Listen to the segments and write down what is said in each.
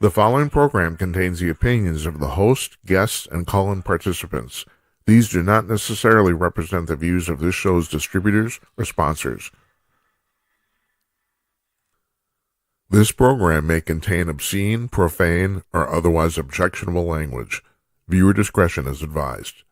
The following program contains the opinions of the host, guests, and call-in participants. These do not necessarily represent the views of this show's distributors or sponsors. This program may contain obscene, profane, or otherwise objectionable language. Viewer discretion is advised.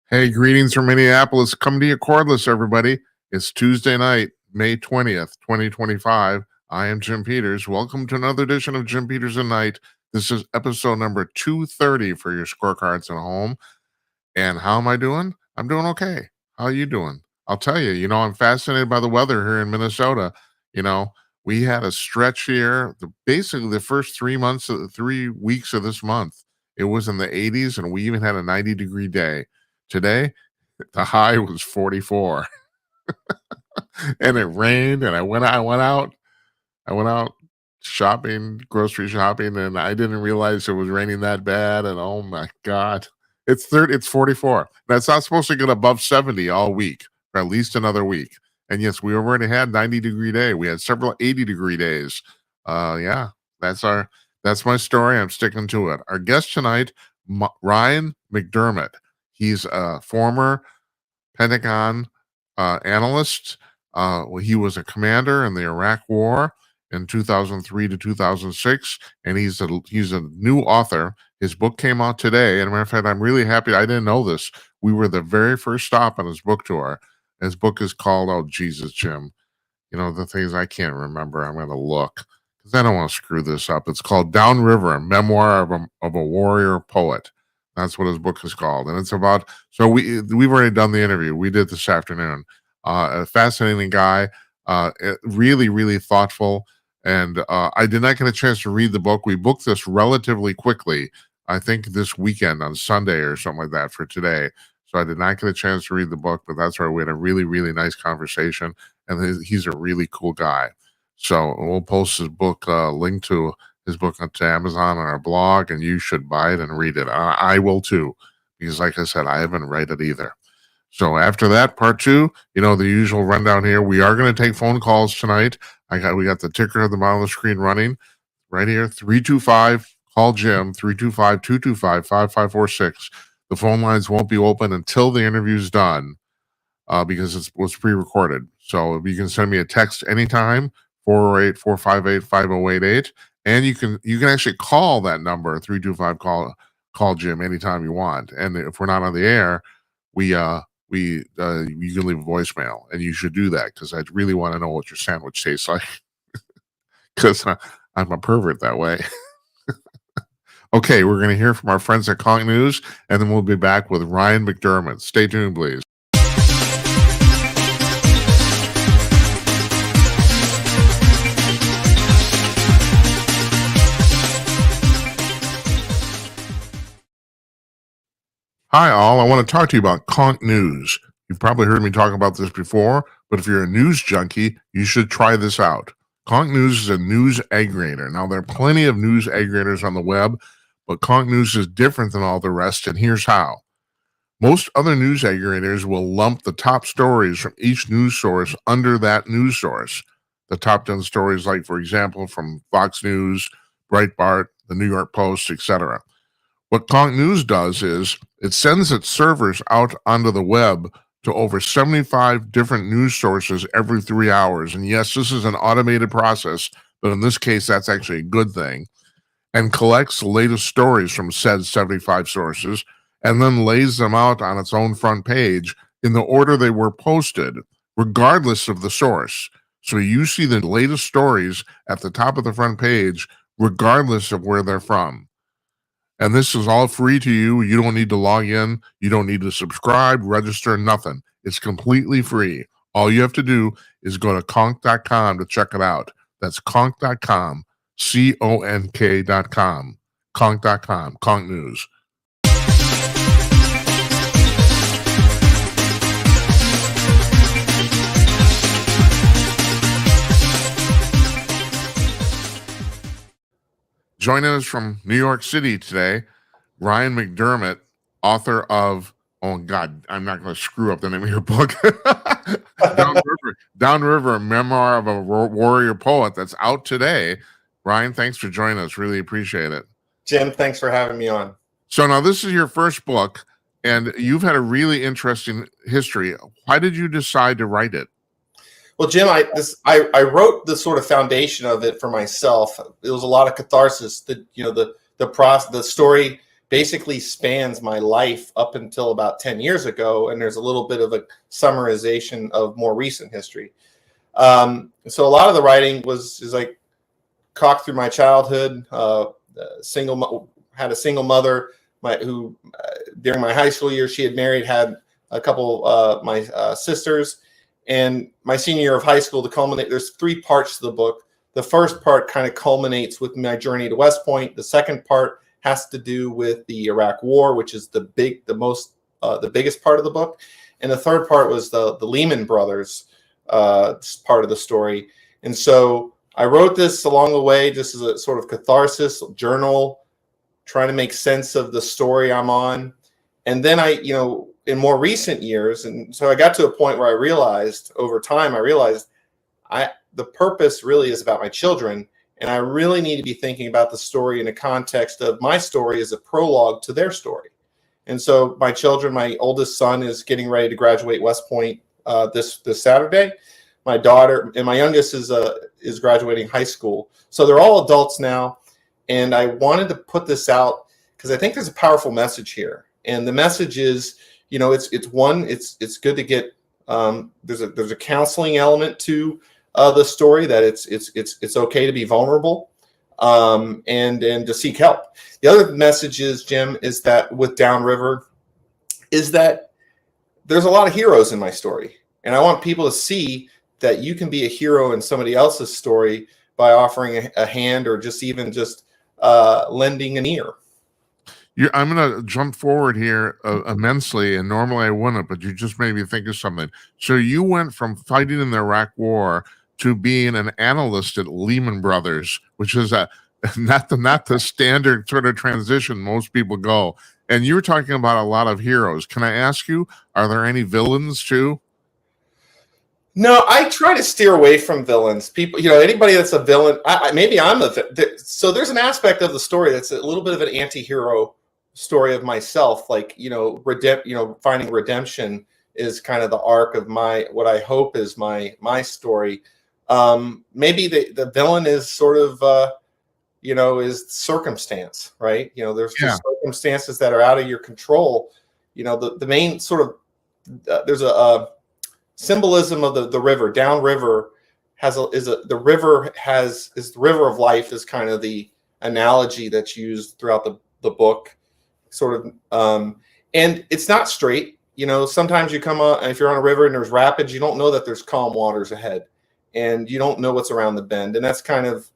Hey, greetings from Minneapolis. Come to you cordless, everybody. It's Tuesday night, May 20th, 2025. I am Jim Peters. Welcome to another edition of Jim Peters at Night. This is episode number 230 for your scorecards at home. And how am I doing? I'm doing okay. How are you doing? I'll tell you, I'm fascinated by the weather here in Minnesota. We had a stretch here, basically the first 3 weeks of this month. It was in the 80s, and we even had a 90-degree day. Today, the high was 44, and it rained. And I went out shopping, grocery shopping, and I didn't realize it was raining that bad. And oh my God, it's 44. That's not supposed to get above 70 all week, or at least another week. And yes, we already had 90-degree day. We had several 80-degree days. Yeah, that's my story. I'm sticking to it. Our guest tonight, RYAN MCDERMOTT. He's a former Pentagon analyst. He was a commander in the Iraq War in 2003 to 2006, and he's a new author. His book came out today, and as a matter of fact, I'm really happy. I didn't know this. We were the very first stop on his book tour. His book is called, oh, Jesus, Jim. The things I can't remember, I'm going to look, because I don't want to screw this up. It's called Downriver, Memoir of a Warrior Poet. That's what his book is called. And it's about, so we've already done the interview. We did this afternoon. A fascinating guy, really, really thoughtful. And I did not get a chance to read the book. We booked this relatively quickly, I think this weekend on Sunday or something like that for today. So I did not get a chance to read the book, but that's why we had a really, really nice conversation. And he's a really cool guy. So we'll post his book, link to his book onto Amazon on our blog, and you should buy it and read it. I will too, because like I said, I haven't read it either. So after that, part two, the usual rundown here. We are going to take phone calls tonight. We got the ticker at the bottom of the screen running right here. 325, call Jim, 325-225-5546. The phone lines won't be open until the interview's done, because it was pre-recorded. So you can send me a text anytime, 408-458-5088. And you can actually call that number, 325, call Jim anytime you want. And if we're not on the air, you can leave a voicemail, and you should do that, because I really want to know what your sandwich tastes like, because I'm a pervert that way. Okay, we're going to hear from our friends at Conk News, and then we'll be back with RYAN MCDERMOTT. Stay tuned, please. Hi, all. I want to talk to you about Conk News. You've probably heard me talk about this before, but if you're a news junkie, you should try this out. Conk News is a news aggregator. Now, there are plenty of news aggregators on the web, but Conk News is different than all the rest, and here's how. Most other news aggregators will lump the top stories from each news source under that news source. The top 10 stories, like, for example, from Fox News, Breitbart, the New York Post, etc. What Conk News does is it sends its servers out onto the web to over 75 different news sources every 3 hours. And yes, this is an automated process, but in this case, that's actually a good thing. And collects the latest stories from said 75 sources, and then lays them out on its own front page in the order they were posted, regardless of the source. So you see the latest stories at the top of the front page, regardless of where they're from. And this is all free to you. You don't need to log in. You don't need to subscribe, register, nothing. It's completely free. All you have to do is go to conk.com to check it out. That's conk.com. CONK.com, conk.com, conk news. Joining us from New York City today, RYAN MCDERMOTT, author of, oh God, I'm not going to screw up the name of your book. Downriver, Memoir of a Warrior Poet, that's out today. RYAN, thanks for joining us. Really appreciate it. Jim, thanks for having me on. So now this is your first book, and you've had a really interesting history. Why did you decide to write it? Well, Jim, I wrote the sort of foundation of it for myself. It was a lot of catharsis. The story basically spans my life up until about 10 years ago, and there's a little bit of a summarization of more recent history. So a lot of the writing is like cocked through my childhood. Had a single mother who during my high school years, she had married, had a couple my sisters. And my senior year of high school, there's 3 parts to the book. The first part kind of culminates with my journey to West Point. The second part has to do with the Iraq War, which is the biggest part of the book. And the third part was the Lehman Brothers part of the story. And so I wrote this along the way just as a sort of catharsis journal, trying to make sense of the story I'm on. And then in more recent years, and so I got to a point where I realized over time, the purpose really is about my children, and I really need to be thinking about the story in the context of my story as a prologue to their story. And so my children, my oldest son is getting ready to graduate West Point this Saturday. My daughter and my youngest is graduating high school. So they're all adults now, and I wanted to put this out because I think there's a powerful message here. And the message is, it's good to get there's a counseling element to the story, that it's okay to be vulnerable and to seek help. The other message is, Jim, is that with Downriver, is that there's a lot of heroes in my story, and I want people to see that you can be a hero in somebody else's story by offering a hand or just lending an ear. I'm going to jump forward here immensely, and normally I wouldn't, but you just made me think of something. So you went from fighting in the Iraq War to being an analyst at Lehman Brothers, which is not the standard sort of transition most people go. And you were talking about a lot of heroes. Can I ask you, are there any villains too? No, I try to steer away from villains. People, anybody that's a villain, maybe I'm so there's an aspect of the story that's a little bit of an anti-hero story of myself, like finding redemption is kind of the arc of what I hope is my story. Maybe the villain is sort of is circumstance, right? There's circumstances that are out of your control. The main sort of there's a symbolism of the river. Downriver is the river of life is kind of the analogy that's used throughout the book. Sort of, and it's not straight. Sometimes you come up, and if you're on a river and there's rapids, you don't know that there's calm waters ahead, and you don't know what's around the bend. And that's kind of,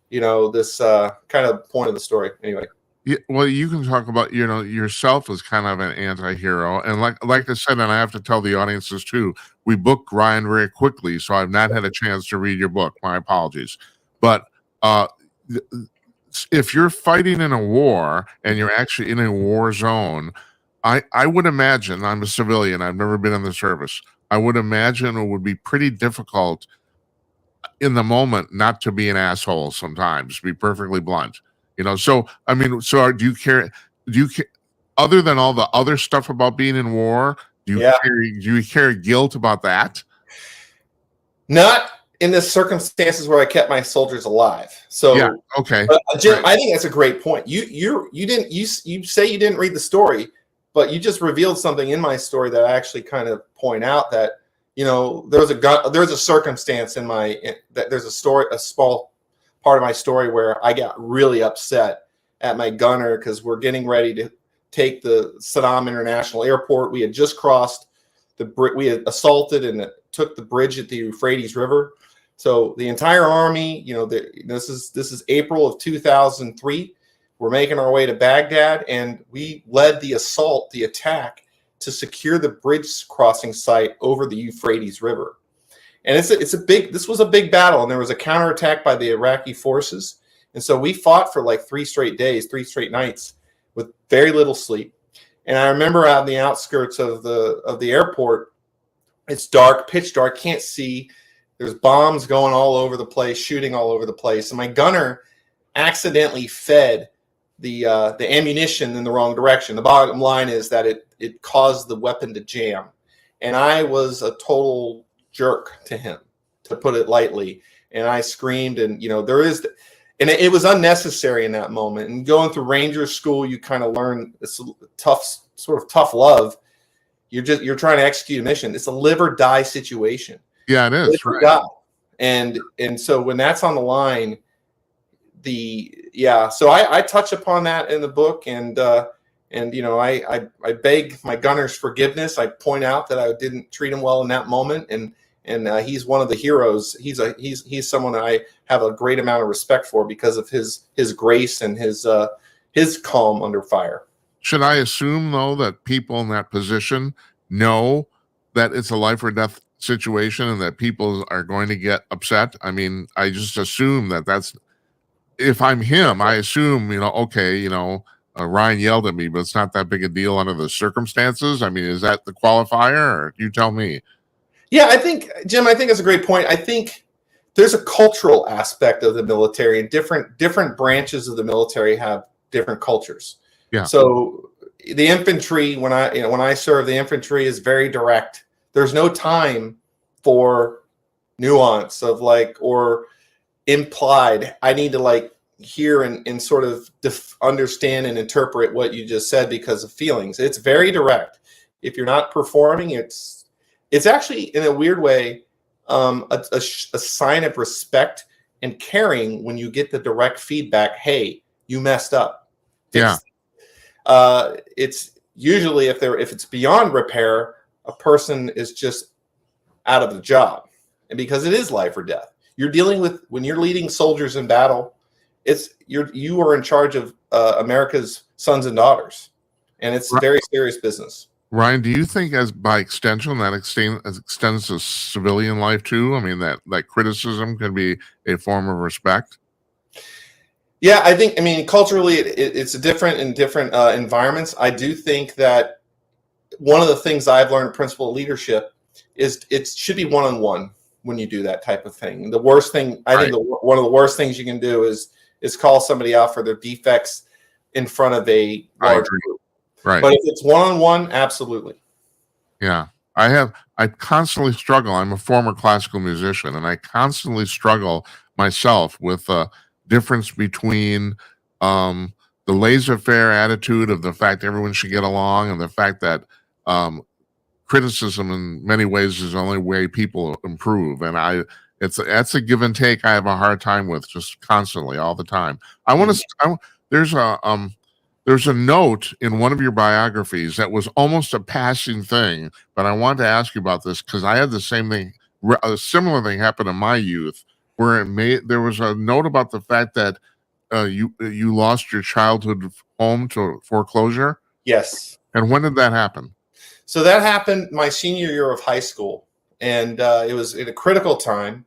this kind of point of the story. Anyway. Yeah, well, you can talk about, yourself as kind of an anti-hero. And like I said, and I have to tell the audiences too, we booked RYAN very quickly, so I've not had a chance to read your book. My apologies. But if you're fighting in a war and you're actually in a war zone, I would imagine, I'm a civilian, I've never been in the service, I would imagine it would be pretty difficult in the moment not to be an asshole sometimes, to be perfectly blunt. So do you care? Other than all the other stuff about being in war, do you carry guilt about that? Not in the circumstances where I kept my soldiers alive. So yeah, okay. Jim, right. I think that's a great point. You say you didn't read the story, but you just revealed something in my story that I actually kind of point out that there's a circumstance there's a small part of my story where I got really upset at my gunner because we're getting ready to take the Saddam International Airport. We had just crossed we had assaulted and took the bridge at the Euphrates River. So the entire army, this is April of 2003. We're making our way to Baghdad, and we led the attack to secure the bridge crossing site over the Euphrates River. And this was a big battle, and there was a counterattack by the Iraqi forces. And so we fought for like 3 straight days, 3 straight nights with very little sleep. And I remember out in the outskirts of the airport, it's dark, pitch dark, can't see. There's bombs going all over the place, shooting all over the place. And my gunner accidentally fed the ammunition in the wrong direction. The bottom line is that it caused the weapon to jam. And I was a total jerk to him, to put it lightly. And I screamed, and and it was unnecessary in that moment. And going through Ranger school, you kind of learn this tough love. You're trying to execute a mission. It's a live or die situation. Yeah, it is. Right. Die. And so when that's on the line, so I touch upon that in the book, and I beg my gunner's forgiveness. I point out that I didn't treat him well in that moment, and he's one of the heroes. He's someone I have a great amount of respect for because of his grace and his calm under fire. Should I assume, though, that people in that position know that it's a life or death situation and that people are going to get upset? I mean, I just assume that's, if I'm him, I assume, Ryan yelled at me, but it's not that big a deal under the circumstances. I mean, is that the qualifier, or you tell me? Yeah, Jim, that's a great point. I think there's a cultural aspect of the military, and different branches of the military have different cultures. Yeah. So the infantry, when I serve, the infantry is very direct. There's no time for nuance of or implied. I need to hear and sort of understand and interpret what you just said because of feelings. It's very direct. If you're not performing, it's actually, in a weird way, a sign of respect and caring when you get the direct feedback. Hey, you messed up. Yeah. It's usually if it's beyond repair, a person is just out of the job, and because it is life or death. You're dealing with, when you're leading soldiers in battle, you are in charge of America's sons and daughters, and it's very serious business. Ryan, do you think, as by extension, that extends to civilian life too? I mean, that criticism can be a form of respect? Yeah, I think, culturally, it's different in different environments. I do think that one of the things I've learned, principle of leadership, is it should be one-on-one when you do that type of thing. The worst thing, I think one of the worst things you can do is call somebody out for their defects in front of a large group. Right. But if it's one-on-one, absolutely. Yeah. I constantly struggle. I'm a former classical musician, and I constantly struggle myself with the difference between the laissez-faire attitude of the fact everyone should get along, and the fact that criticism in many ways is the only way people improve. And that's a give and take I have a hard time with, just constantly, all the time. There's a note in one of your biographies that was almost a passing thing, but I wanted to ask you about this because I had the same thing, a similar thing happen in my youth, where there was a note about the fact that you lost your childhood home to foreclosure. Yes. And when did that happen? So that happened my senior year of high school, and it was in a critical time.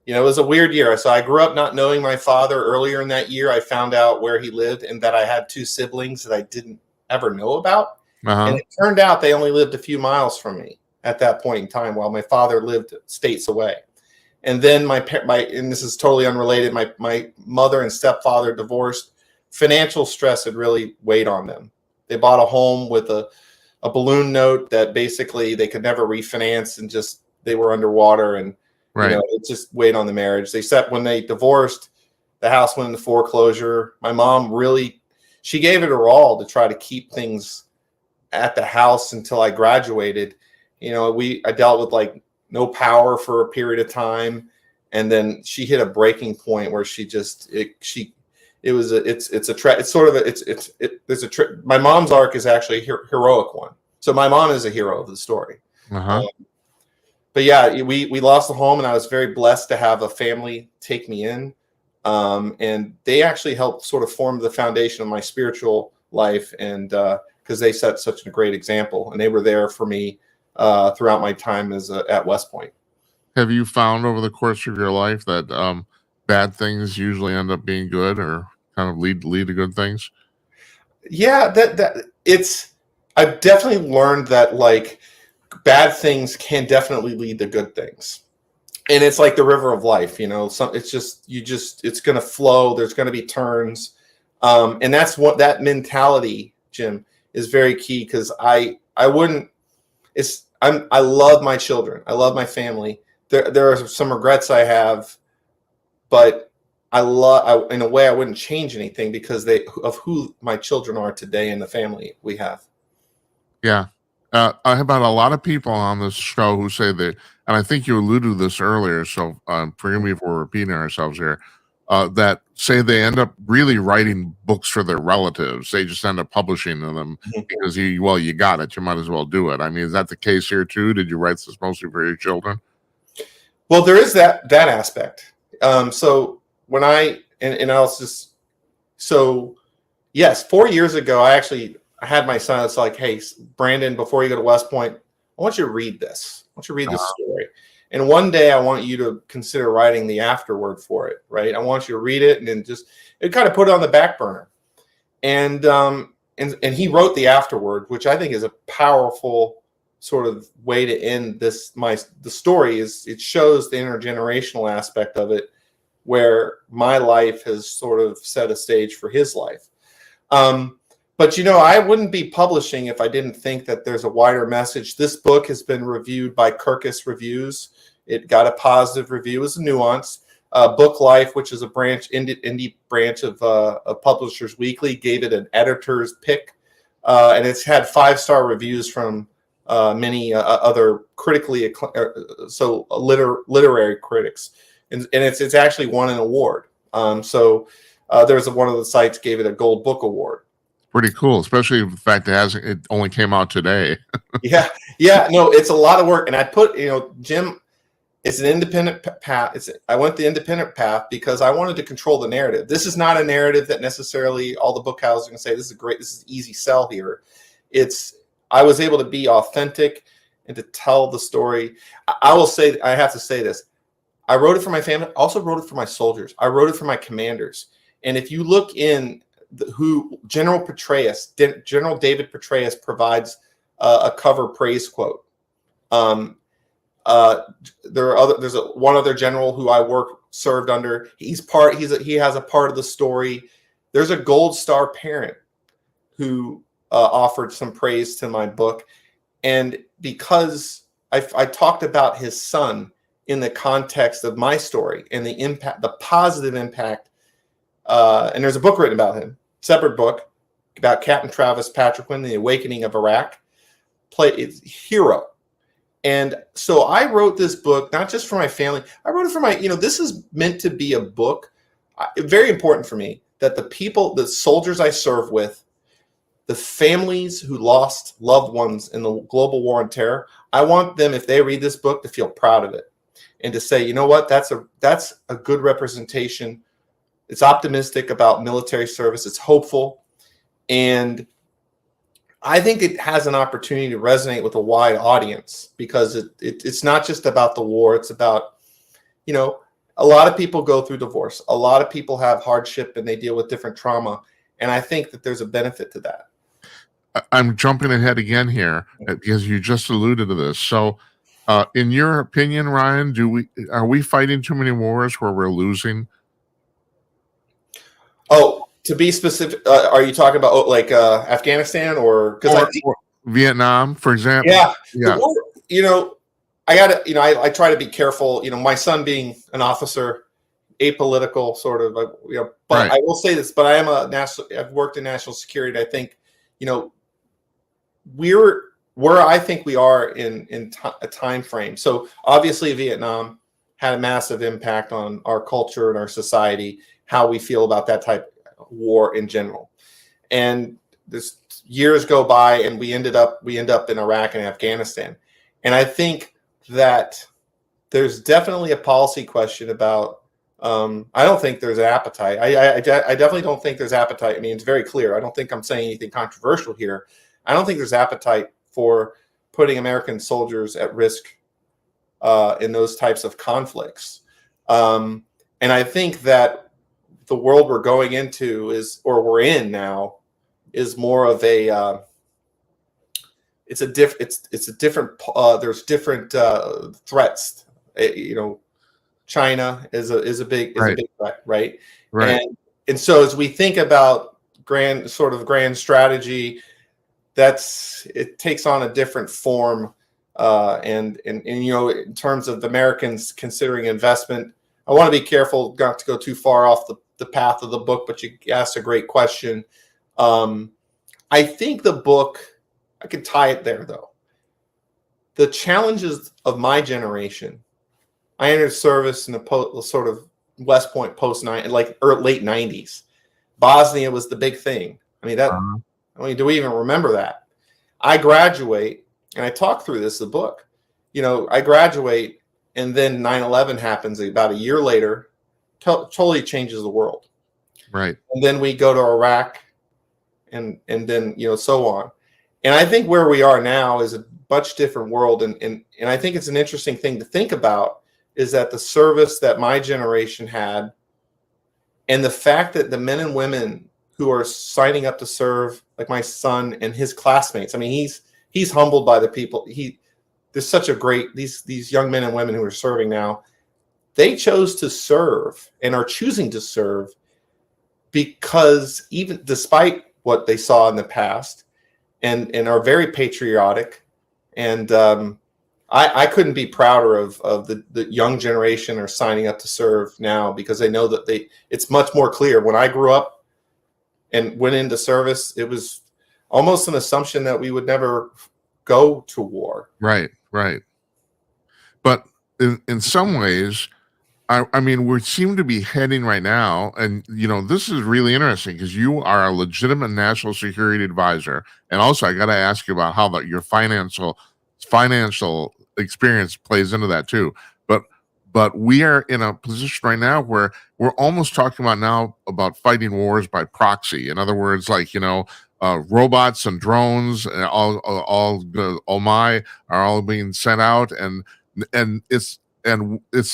It was a weird year. So I grew up not knowing my father. Earlier in that year, I found out where he lived and that I had 2 siblings that I didn't ever know about. Uh-huh. And it turned out they only lived a few miles from me at that point in time, while my father lived states away. And then and this is totally unrelated, my mother and stepfather divorced. Financial stress had really weighed on them. They bought a home with a balloon note that basically they could never refinance, and they were underwater, and right. It just weighed on the marriage. When they divorced, the house went into foreclosure. My mom she gave it her all to try to keep things at the house until I graduated. I dealt with no power for a period of time, and then she hit a breaking point where my mom's arc is actually a heroic one. So my mom is a hero of the story. Uh-huh. but yeah, we lost the home, and I was very blessed to have a family take me in. And they actually helped sort of form the foundation of my spiritual life. And because they set such a great example, and they were there for me throughout my time at West Point. Have you found over the course of your life that bad things usually end up being good, or kind of lead to good things? Yeah, I've definitely learned that like bad things can definitely lead to good things. And it's like the river of life, it's going to flow. There's going to be turns. And that's what that mentality, Jim, is very key. Cause I love my children. I love my family. There are some regrets I have, but in a way I wouldn't change anything because of who my children are today and the family we have. Yeah. I have about a lot of people on this show who say that, and I think you alluded to this earlier, so forgive me if we're repeating ourselves here, that say they end up really writing books for their relatives. They just end up publishing them because you got it. You might as well do it. I mean, is that the case here too? Did you write this mostly for your children? Well, there is that aspect. So when yes, 4 years ago, I had my son. It's like, hey, Brandon, before you go to West Point, I want you to read this. I want you to read this story. And one day I want you to consider writing the afterword for it, right? I want you to read it and then kind of put it on the back burner. And he wrote the afterword, which I think is a powerful sort of way to end this. The story it shows the intergenerational aspect of it, where my life has sort of set a stage for his life. But I wouldn't be publishing if I didn't think that there's a wider message. This book has been reviewed by Kirkus Reviews. It got a positive review. It's a nuance. Book Life, which is a indie branch of Publishers Weekly, gave it an editor's pick, and it's had 5-star reviews from many other literary critics, and it's actually won an award. There's one of the sites gave it a Gold Book Award. Pretty cool, especially the fact that it only came out today. Yeah. No, it's a lot of work, and I put, Jim, it's an independent path. I went the independent path because I wanted to control the narrative. This is not a narrative that necessarily all the book houses are going to say this is easy sell here. I was able to be authentic and to tell the story. I have to say this. I wrote it for my family. I also wrote it for my soldiers. I wrote it for my commanders. And if you look in who General David Petraeus provides a cover praise quote. There's one other general who I served under. He has a part of the story. There's a Gold Star parent who offered some praise to my book, and because I talked about his son in the context of my story and the impact, the positive impact, and there's a book written about him. Separate book about Captain Travis Patriquin, the awakening of Iraq, hero. And so I wrote this book, not just for my family. I wrote it for this is meant to be a book. Very important for me that the soldiers I serve with, the families who lost loved ones in the global war on terror, I want them, if they read this book, to feel proud of it and to say, you know what, that's a good representation. It's optimistic about military service. It's hopeful. And I think it has an opportunity to resonate with a wide audience because it's not just about the war. It's about, a lot of people go through divorce. A lot of people have hardship and they deal with different trauma. And I think that there's a benefit to that. I'm jumping ahead again here because you just alluded to this. So in your opinion, Ryan, are we fighting too many wars where we're losing? Oh, to be specific, are you talking about Afghanistan or Vietnam, for example? Yeah. I try to be careful. My son being an officer, apolitical sort of, but right. I will say this. But I've worked in national security. I think, we're where I think we are in a time frame. So obviously, Vietnam had a massive impact on our culture and our society, how we feel about that type of war in general. And this years go by and we end up in Iraq and Afghanistan. And I think that there's definitely a policy question about. I don't think there's an appetite. I definitely don't think there's appetite. I mean, it's very clear. I don't think I'm saying anything controversial here. I don't think there's appetite for putting American soldiers at risk in those types of conflicts. And I think that the world we're going into we're in now, is more of a it's a different there's different threats. China is a big threat, right? Right. And so as we think about grand strategy, it takes on a different form. And in terms of the Americans considering investment, I want to be careful not to go too far off the path of the book, but you asked a great question. I think the book, I could tie it there though. The challenges of my generation. I entered service in the sort of West Point late 90s. Bosnia was the big thing. I mean, do we even remember that? I graduate, and I talk through this in the book. I graduate, and then 9/11 happens about a year later, totally changes the world. Right. And then we go to Iraq, and then so on. And I think where we are now is a much different world, and I think it's an interesting thing to think about. Is that the service that my generation had, and the fact that the men and women who are signing up to serve, like my son and his classmates. I mean, he's humbled by the people. There's such a great these young men and women who are serving now. They chose to serve and are choosing to serve because even despite what they saw in the past, and are very patriotic, and I couldn't be prouder of the young generation are signing up to serve now, because they know that it's much more clear. When I grew up and went into service, it was almost an assumption that we would never go to war. Right. But in some ways, I mean, we seem to be heading right now, and this is really interesting because you are a legitimate national security advisor, and also I got to ask you about how your financial experience plays into that too. But we are in a position right now where we're almost talking about fighting wars by proxy. In other words, like robots and drones and are all being sent out, and it's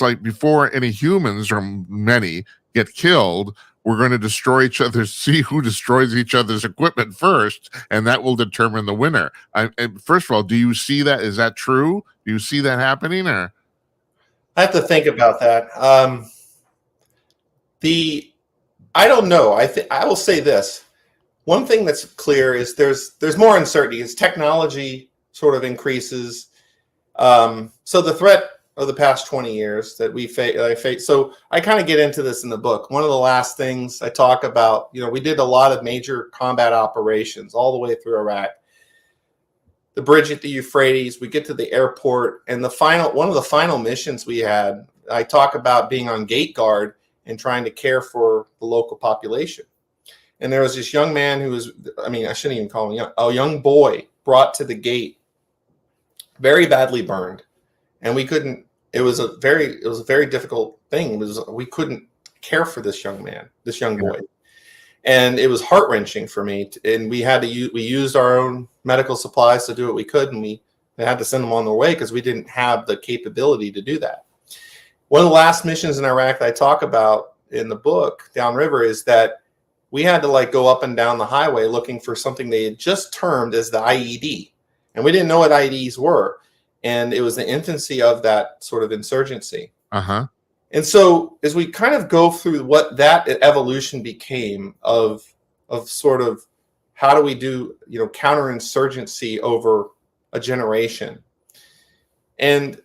like before any humans or many get killed, we're going to destroy each other, see who destroys each other's equipment first, and that will determine the winner. First of all, do you see that? Is that true? Do you see that happening? Or I have to think about that. I don't know. I will say this. One thing that's clear is there's more uncertainty as technology sort of increases. So the threat of the past 20 years that I face. So I kind of get into this in the book. One of the last things I talk about, we did a lot of major combat operations all the way through Iraq. The bridge at the Euphrates, we get to the airport, and one of the final missions we had, I talk about being on gate guard and trying to care for the local population. And there was this young man who was, I shouldn't even call him young, a young boy brought to the gate, very badly burned. And we couldn't, it was a very difficult thing. We couldn't care for this young boy. And it was heart-wrenching for me. And we used our own medical supplies to do what we could. And we had to send them on their way because we didn't have the capability to do that. One of the last missions in Iraq that I talk about in the book, Downriver, is that we had to go up and down the highway looking for something they had just termed as the IED. And we didn't know what IEDs were. And it was the infancy of that sort of insurgency. Uh-huh. And so as we kind of go through what that evolution became of sort of how do we do, counterinsurgency over a generation. And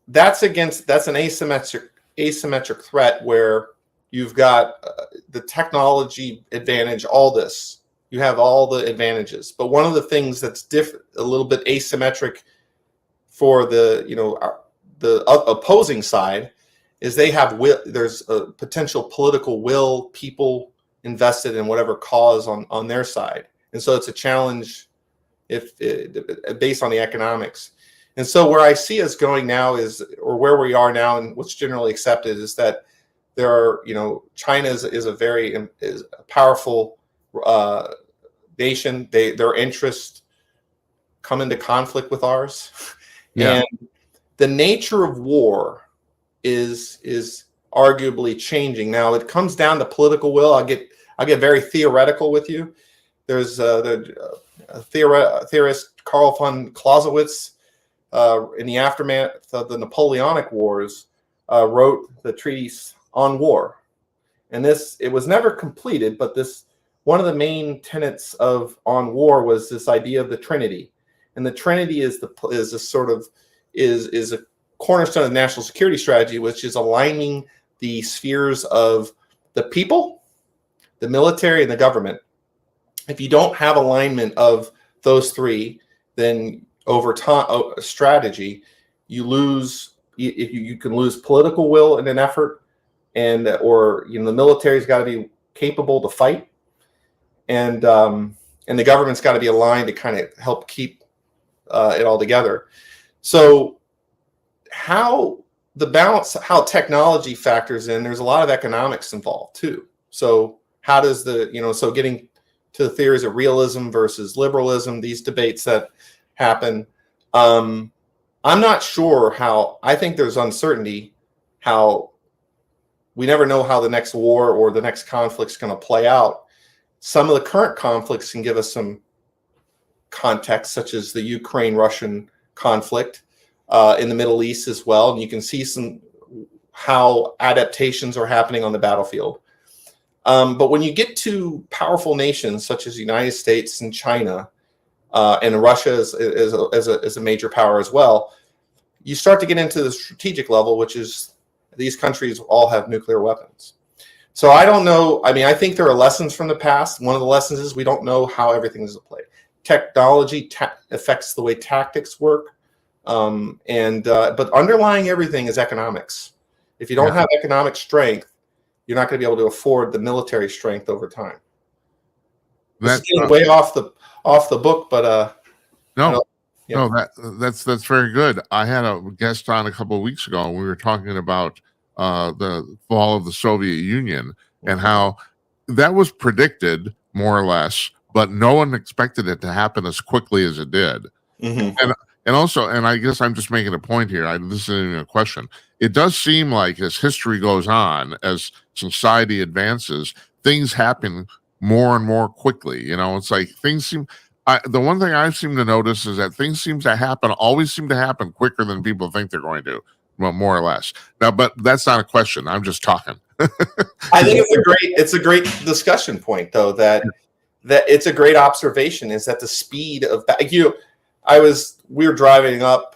that's an asymmetric threat where you've got the technology advantage, all this. You have all the advantages. But one of the things that's different, a little bit asymmetric for the opposing side, is they have there's a potential political will, people invested in whatever cause on their side. And so it's a challenge based on the economics. And so where I see us going now is, or where we are now, and what's generally accepted is that there are, China is a very is a powerful nation. Their interests come into conflict with ours, Yeah. and the nature of war is arguably changing. Now it comes down to political will. I'll get very theoretical with you. There's the theorist Karl von Clausewitz, in the aftermath of the Napoleonic Wars, wrote the treatise on war. And it was never completed, but one of the main tenets on war was this idea of the Trinity. And the Trinity is a cornerstone of national security strategy, which is aligning the spheres of the people, the military, and the government. If you don't have alignment of those three, then over time, strategy, you lose. You can lose political will in an effort, or the military's got to be capable to fight, and the government's got to be aligned to kind of help keep it all together. So how technology factors in, there's a lot of economics involved too. So how does so getting to the theories of realism versus liberalism, these debates that happen, I'm not sure I think there's uncertainty, how we never know how the next war or the next conflict's going to play out. Some of the current conflicts can give us some context, such as the Ukraine-Russian conflict, in the Middle East as well. And you can see how adaptations are happening on the battlefield. But when you get to powerful nations such as the United States and China, and Russia is a major power as well, you start to get into the strategic level, which is these countries all have nuclear weapons. So I don't know. I mean, I think there are lessons from the past. One of the lessons is we don't know how everything is played. Technology affects the way tactics work. But underlying everything is economics. If you don't have economic strength, you're not going to be able to afford the military strength over time. That's getting way off the book, but no, that's very good. I had a guest on a couple of weeks ago, and we were talking about the fall of the Soviet Union and how that was predicted more or less, but no one expected it to happen as quickly as it did. Mm-hmm. And also, and I guess I'm just making a point here. This isn't even a question. It does seem like as history goes on, as society advances, things happen more and more quickly. It's like things seem. The one thing I seem to notice is that things always seem to happen quicker than people think they're going to. Well, more or less. Now, but that's not a question. I'm just talking. I think it's a great discussion point, though. That it's a great observation. Is that the speed of we were driving up,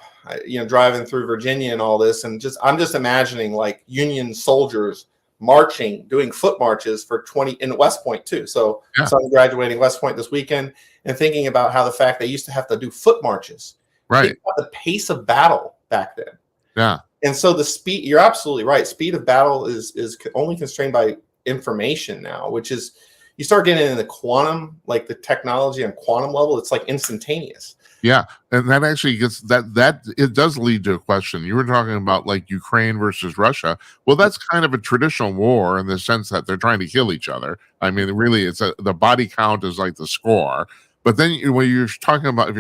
driving through Virginia and all this, and I'm just imagining like Union soldiers marching, doing foot marches for 20 in West Point too. So I'm graduating West Point this weekend and thinking about how the fact they used to have to do foot marches. Right. Think about the pace of battle back then. Yeah. And so the speed, you're absolutely right. Speed of battle is only constrained by information now, which is you start getting into the quantum, like the technology on quantum level, it's like instantaneous. Yeah, and that actually gets that it does lead to a question. You were talking about like Ukraine versus Russia. Well, that's kind of a traditional war in the sense that they're trying to kill each other. I mean, really, the body count is like the score. But then when you're talking about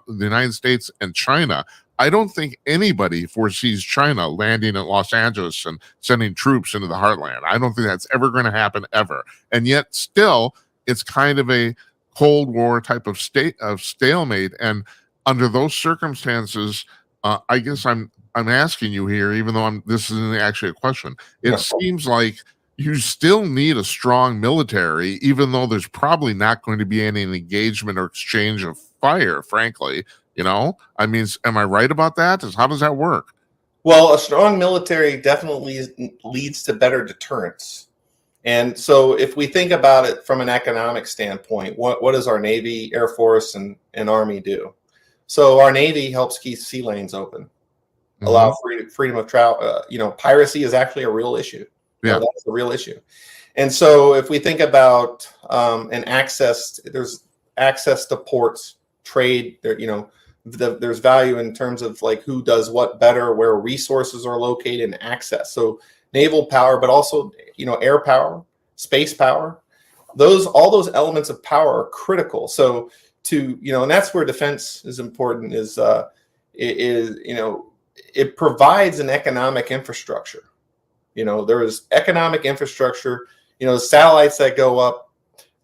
the United States and China, I don't think anybody foresees China landing at Los Angeles and sending troops into the heartland. I don't think that's ever going to happen ever. And yet, still, it's kind of a Cold War type of stalemate, and under those circumstances, I guess I'm asking you here, even though this isn't actually a question. It seems like you still need a strong military, even though there's probably not going to be any engagement or exchange of fire. Frankly, I mean, am I right about that? How does that work? Well, a strong military definitely leads to better deterrence. And so if we think about it from an economic standpoint, what does our Navy, Air Force, and Army do? So our Navy helps keep sea lanes open, allow freedom of travel. Piracy is actually a real issue. Yeah, that's a real issue. And so if we think about there's access to ports, trade, there's value in terms of like who does what better, where resources are located, and access. So naval power, but also, you know, air power, space power. All those elements of power are critical. So to, you know, and that's where defense is important. You know, it provides an economic infrastructure. You know, there is economic infrastructure. You know, the satellites that go up,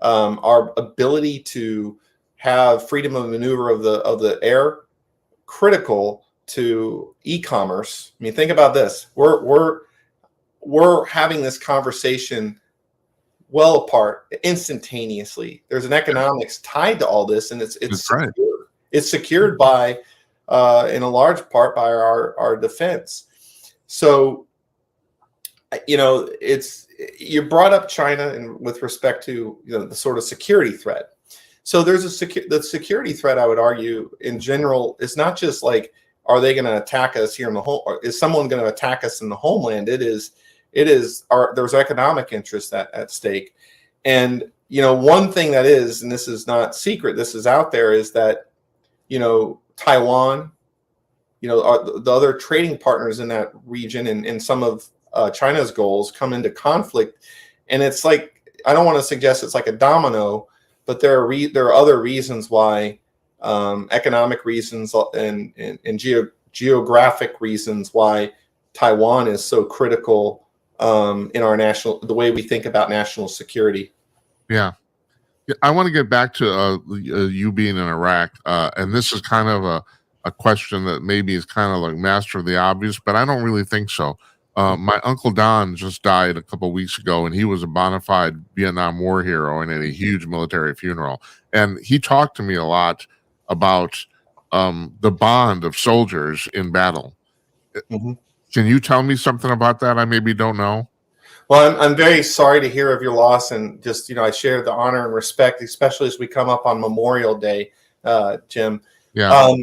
our ability to have freedom of maneuver of the air, critical to e-commerce. I mean, think about this. We're having this conversation well apart instantaneously. There's an economics tied to all this, and it's right. secured. It's secured by in a large part by our defense. So, you know, you brought up China and with respect to, you know, the sort of security threat. So there's the security threat, I would argue, in general, is not just like, are they going to attack us here in the home, or is someone going to attack us in the homeland? There's economic interest at stake. And, you know, one thing that is, and this is not secret, this is out there, is that, you know, Taiwan, you know, the other trading partners in that region and some of China's goals come into conflict. And it's like, I don't want to suggest it's like a domino, but there are other reasons why, economic reasons and geographic reasons why Taiwan is so critical in the way we think about national security. Yeah. I want to get back to you being in Iraq, and this is kind of a question that maybe is kind of like master of the obvious, but I don't really think so. My uncle Don just died a couple of weeks ago, and he was a bona fide Vietnam War hero and at a huge military funeral. And he talked to me a lot about the bond of soldiers in battle. Mm-hmm. Can you tell me something about that I maybe don't know? Well, I'm very sorry to hear of your loss, and just, you know, I share the honor and respect, especially as we come up on Memorial Day, Jim. Yeah.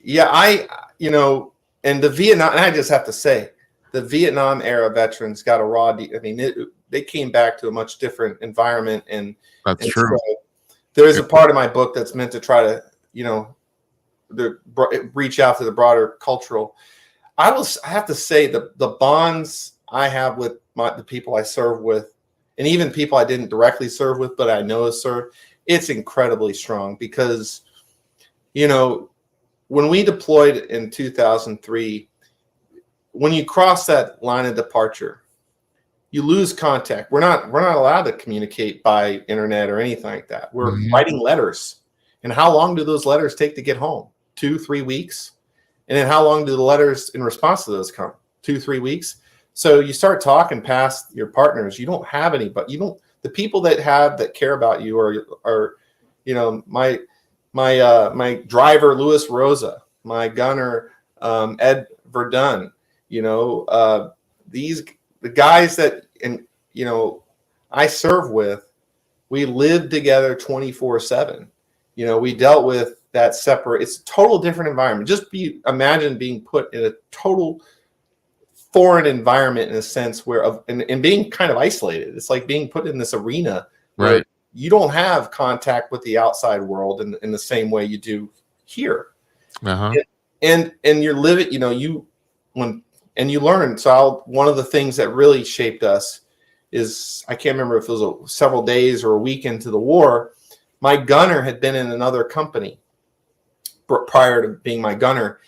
You know, and the Vietnam, and I just have to say, the Vietnam era veterans got a raw. I mean, they came back to a much different environment, and that's true. So there is a part of my book that's meant to try to, you know, reach out to the broader cultural. I have to say the bonds I have with the people I serve with, and even people I didn't directly serve with, but I know served, it's incredibly strong because, you know, when we deployed in 2003, when you cross that line of departure, you lose contact. We're not allowed to communicate by internet or anything like that. We're writing letters. And how long do those letters take to get home? 2-3 weeks. And then how long do the letters in response to those come? 2-3 weeks. So you start talking past your partners. You don't have any, but the people that care about you are, you know, my driver, Louis Rosa, my gunner, Ed Verdun, you know, the guys that, and, you know, I serve with, we lived together 24/7. You know, we dealt with that separate, it's a total different environment. Imagine being put in a total foreign environment in a sense and being kind of isolated. It's like being put in this arena where you don't have contact with the outside world in the same way you do here. And you're living, you know, you learn. So one of the things that really shaped us is, I can't remember if it was several days or a week into the war, my gunner had been in another company prior to being my gunner.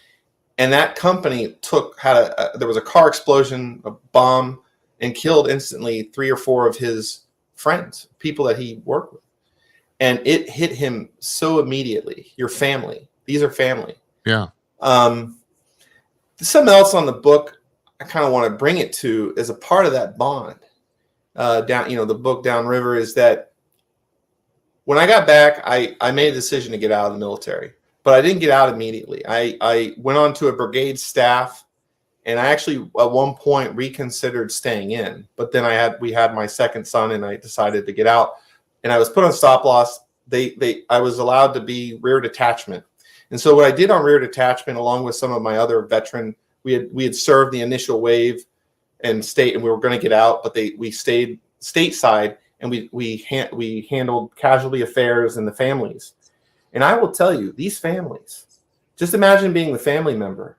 And that company there was a car explosion, a bomb, and killed instantly 3 or 4 of his friends, people that he worked with. And it hit him so immediately. Your family. These are family. Yeah. Something else on the book I kind of want to bring it to as a part of that bond. The book Downriver is that when I got back, I made a decision to get out of the military. But I didn't get out immediately. I went on to a brigade staff, and I actually at one point reconsidered staying in. But then we had my second son, and I decided to get out. And I was put on stop loss. I was allowed to be rear detachment. And so what I did on rear detachment, along with some of my other veteran, we had served the initial wave and we were going to get out, but we stayed stateside, and we handled casualty affairs and the families. And I will tell you, these families, Just imagine being the family member.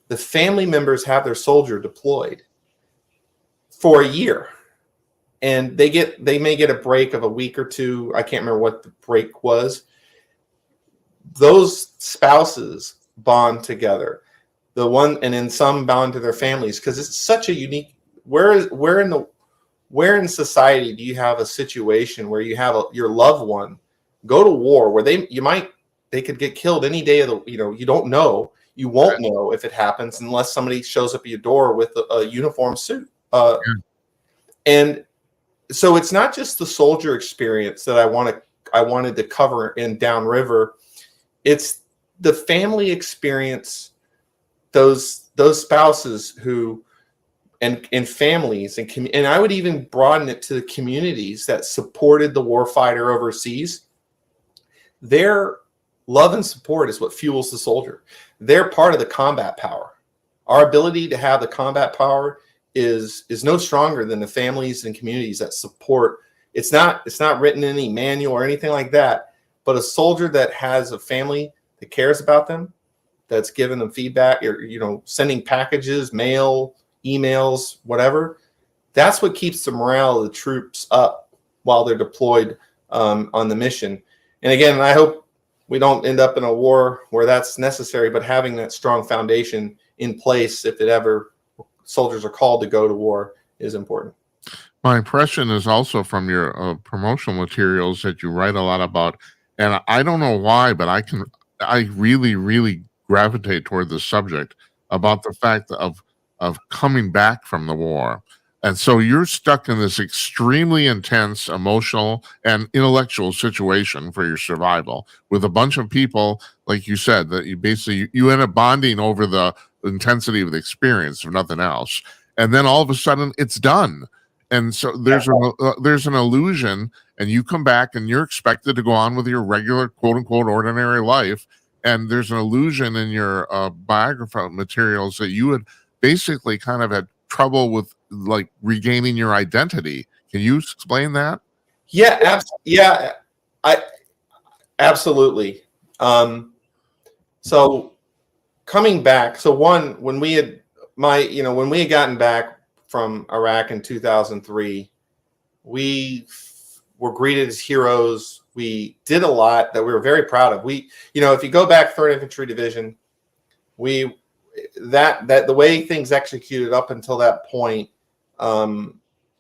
The family members have their soldier deployed for a year, and they may get a break of a week or two. I can't remember what the break was. Those spouses bond together. And then some bond to their families, because it's such a unique. Where in society do you have a situation where you have your loved one go to war, where they could get killed any day of the, you don't know. You won't know if it happens unless somebody shows up at your door with a uniform suit. And so it's not just the soldier experience that I wanted to cover in Downriver. It's the family experience, those spouses who, and families, and I would even broaden it to the communities that supported the warfighter overseas. Their love and support is what fuels the soldier. They're part of the combat power. Our ability to have the combat power is no stronger than the families and communities that support. It's not written in any manual or anything like that, but a soldier that has a family that cares about them, that's giving them feedback, or sending packages, mail, emails, whatever. That's what keeps the morale of the troops up while they're deployed on the mission. And again, I hope we don't end up in a war where that's necessary, but having that strong foundation in place, if it ever soldiers are called to go to war, is important. My impression is also from your promotional materials that you write a lot about, and I don't know why, but I really, really gravitate toward the subject about the fact of coming back from the war. And so you're stuck in this extremely intense emotional and intellectual situation for your survival with a bunch of people, like you said, that you end up bonding over the intensity of the experience, if nothing else. And then all of a sudden it's done. And so there's an illusion, and you come back and you're expected to go on with your regular, quote unquote, ordinary life. And there's an illusion in your biography materials that you had basically kind of had trouble with, like, regaining your identity. Can you explain that? Yeah, absolutely. So coming back, when we had gotten back from Iraq in 2003, we were greeted as heroes. We did a lot that we were very proud of. If you go back 3rd Infantry Division, that the way things executed up until that point, and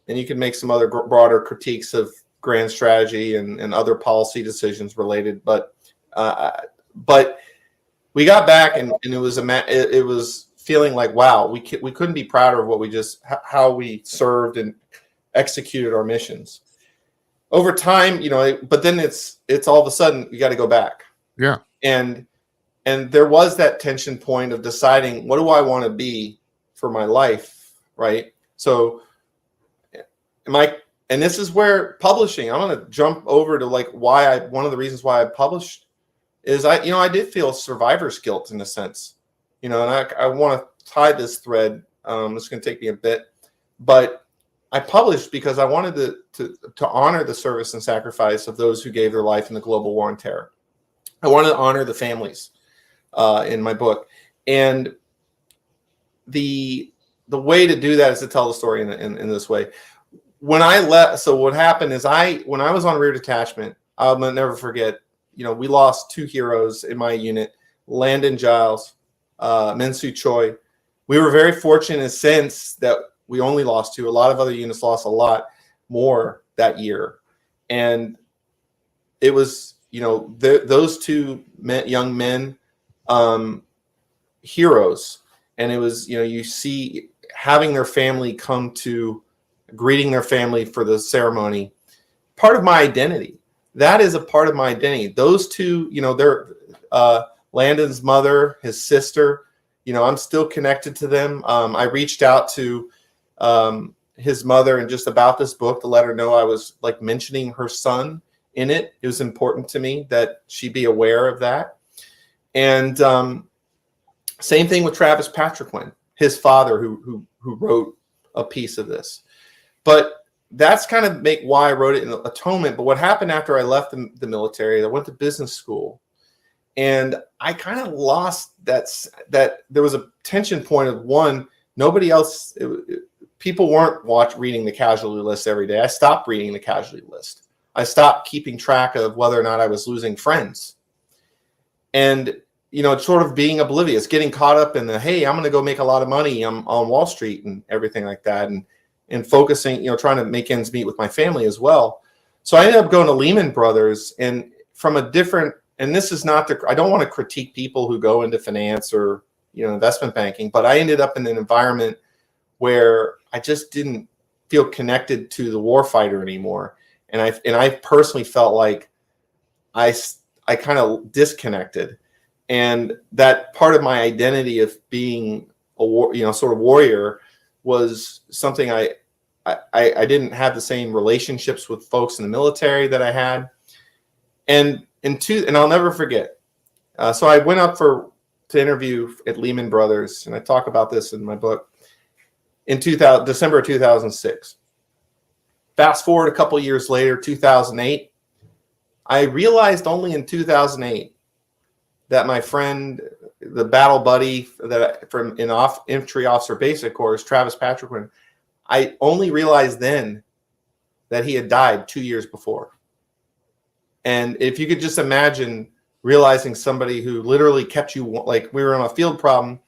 you can make some other broader critiques of grand strategy and other policy decisions related, but we got back and it was feeling like, wow, we couldn't be prouder of how we served and executed our missions over time, but then it's all of a sudden you got to go back. Yeah. And there was that tension point of deciding, what do I want to be for my life, right? So and this is where publishing, I want to jump over to one of the reasons why I published is I did feel survivor's guilt in a sense, and I want to tie this thread. It's going to take me a bit, but I published because I wanted to honor the service and sacrifice of those who gave their life in the global war on terror. I wanted to honor the families in my book, and the way to do that is to tell the story in this way. When I left, so what happened is when I was on rear detachment, I'll never forget. We lost 2 heroes in my unit: Landon Giles, Minsu Choi. We were very fortunate in a sense that we only lost 2. A lot of other units lost a lot more that year, and it was those 2 young men, heroes, and it was you see having their family come to greeting their family for the ceremony, part of my identity. That is a part of my identity. Those 2, they're Landon's mother, his sister, I'm still connected to them. I reached out to his mother and just about this book to let her know I was mentioning her son in it. It was important to me that she be aware of that. And same thing with Travis Patriquin, his father, who wrote a piece of this. But that's kind of why I wrote it in Atonement. But what happened after I left the military, I went to business school. And I kind of lost that there was a tension point of one, nobody else, people weren't reading the casualty list every day. I stopped reading the casualty list. I stopped keeping track of whether or not I was losing friends. And, sort of being oblivious, getting caught up in the, hey, I'm going to go make a lot of money on Wall Street and everything like that. And focusing, trying to make ends meet with my family as well. So I ended up going to Lehman Brothers, and from a different, and this is not I don't want to critique people who go into finance or, investment banking, but I ended up in an environment where I just didn't feel connected to the warfighter anymore. And I personally felt like I kind of disconnected, and that part of my identity of being a sort of warrior was something I didn't have the same relationships with folks in the military that I had. And I'll never forget. So I went up to interview at Lehman Brothers, and I talk about this in my book, in December of 2006. Fast forward a couple years later, 2008, I realized only in 2008 that my friend, the battle buddy from infantry officer basic course, Travis Patrick, I only realized then that he had died 2 years before. And if you could just imagine realizing somebody who literally kept you, like we were on a field problem,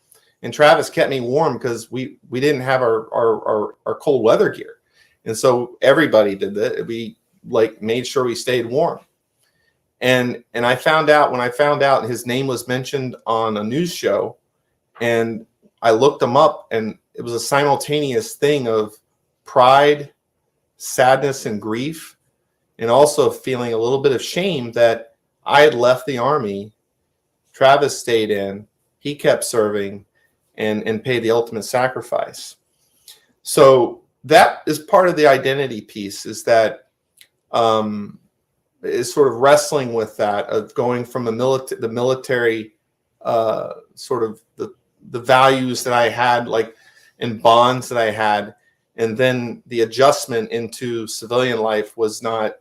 and Travis kept me warm because we didn't have our cold weather gear. And so everybody did that. We made sure we stayed warm. And when I found out his name was mentioned on a news show, and I looked him up, and it was a simultaneous thing of pride, sadness, and grief, and also feeling a little bit of shame that I had left the Army. Travis stayed in, he kept serving, and paid the ultimate sacrifice. So that is part of the identity piece, is that is sort of wrestling with that, of going from the military sort of the values that I had, and bonds that I had, and then the adjustment into civilian life wasn't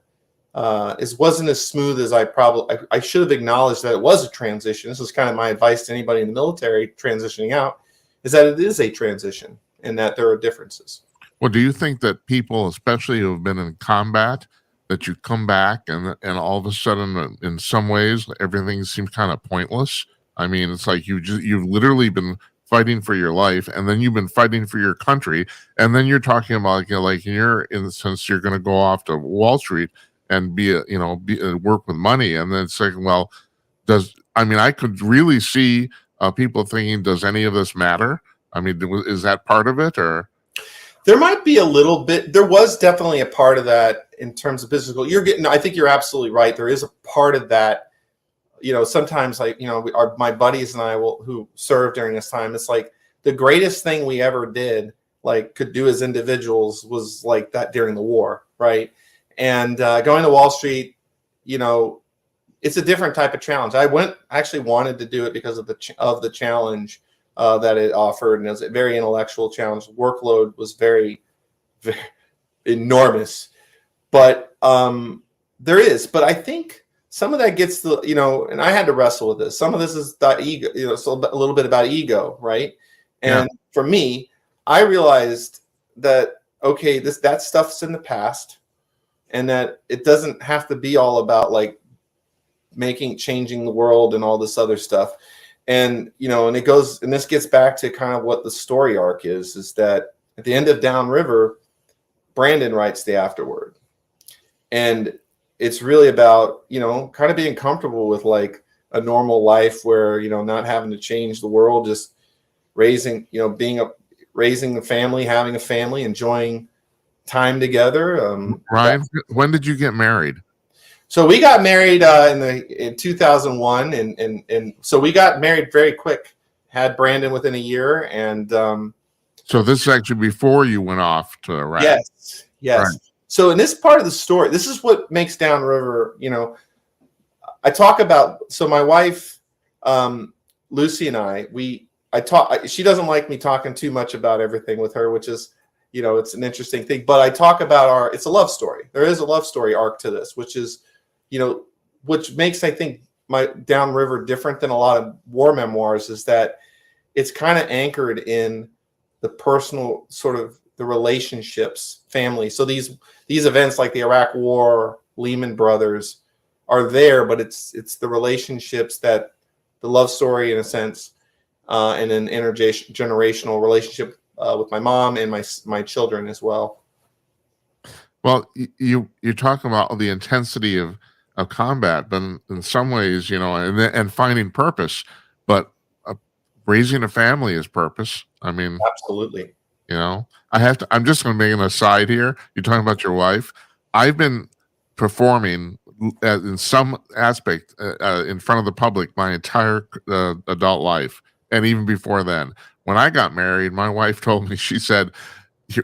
as smooth as I should have acknowledged that it was a transition. This is kind of my advice to anybody in the military transitioning out, is that it is a transition and that there are differences. Well, do you think that people, especially who have been in combat, that you come back and all of a sudden, in some ways, everything seems kind of pointless? I mean, it's like you've literally been fighting for your life, and then you've been fighting for your country, and then you're talking about like in the sense you're going to go off to Wall Street and work with money, and then it's like, well, I could really see people thinking, does any of this matter? I mean, is that part of it, or? There might be a little bit. There was definitely a part of that in terms of physical. I think you're absolutely right. There is a part of that. Sometimes my buddies and I who served during this time, it's like the greatest thing we ever did, could do as individuals, was like that during the war, right? And going to Wall Street, it's a different type of challenge. I actually wanted to do it because of the challenge that it offered, and it was a very intellectual challenge. The workload was very, very enormous, but but I think some of that gets and I had to wrestle with this. Some of this is the ego, so a little bit about ego, right? And for me, I realized that, okay, that stuff's in the past, and that it doesn't have to be all about changing the world and all this other stuff. And, and this gets back to kind of what the story arc is that at the end of Downriver, Brandon writes the afterword. And it's really about, kind of being comfortable with a normal life where, not having to change the world, just raising the family, having a family, enjoying time together. Ryan, when did you get married? So we got married in 2001, and so we got married very quick. Had Brandon within a year, and so this is actually before you went off to Iraq. Yes. Right. So in this part of the story, this is what makes Downriver. I talk about. So my wife, Lucy, and I talk. She doesn't like me talking too much about everything with her, which is, it's an interesting thing. But I talk about it's a love story. There is a love story arc to this, which is, which makes, I think, my Downriver different than a lot of war memoirs is that it's kind of anchored in the personal sort of the relationships, family. So these events like the Iraq War, Lehman Brothers are there, but it's the relationships, that the love story in a sense, and an intergenerational relationship with my mom and my children as well. Well, you're talking about the intensity of combat, but in some ways, and finding purpose, but raising a family is purpose. I mean, absolutely. I'm just going to make an aside here. You're talking about your wife. I've been performing in some aspect in front of the public my entire adult life, and even before then. When I got married, my wife told me, she said,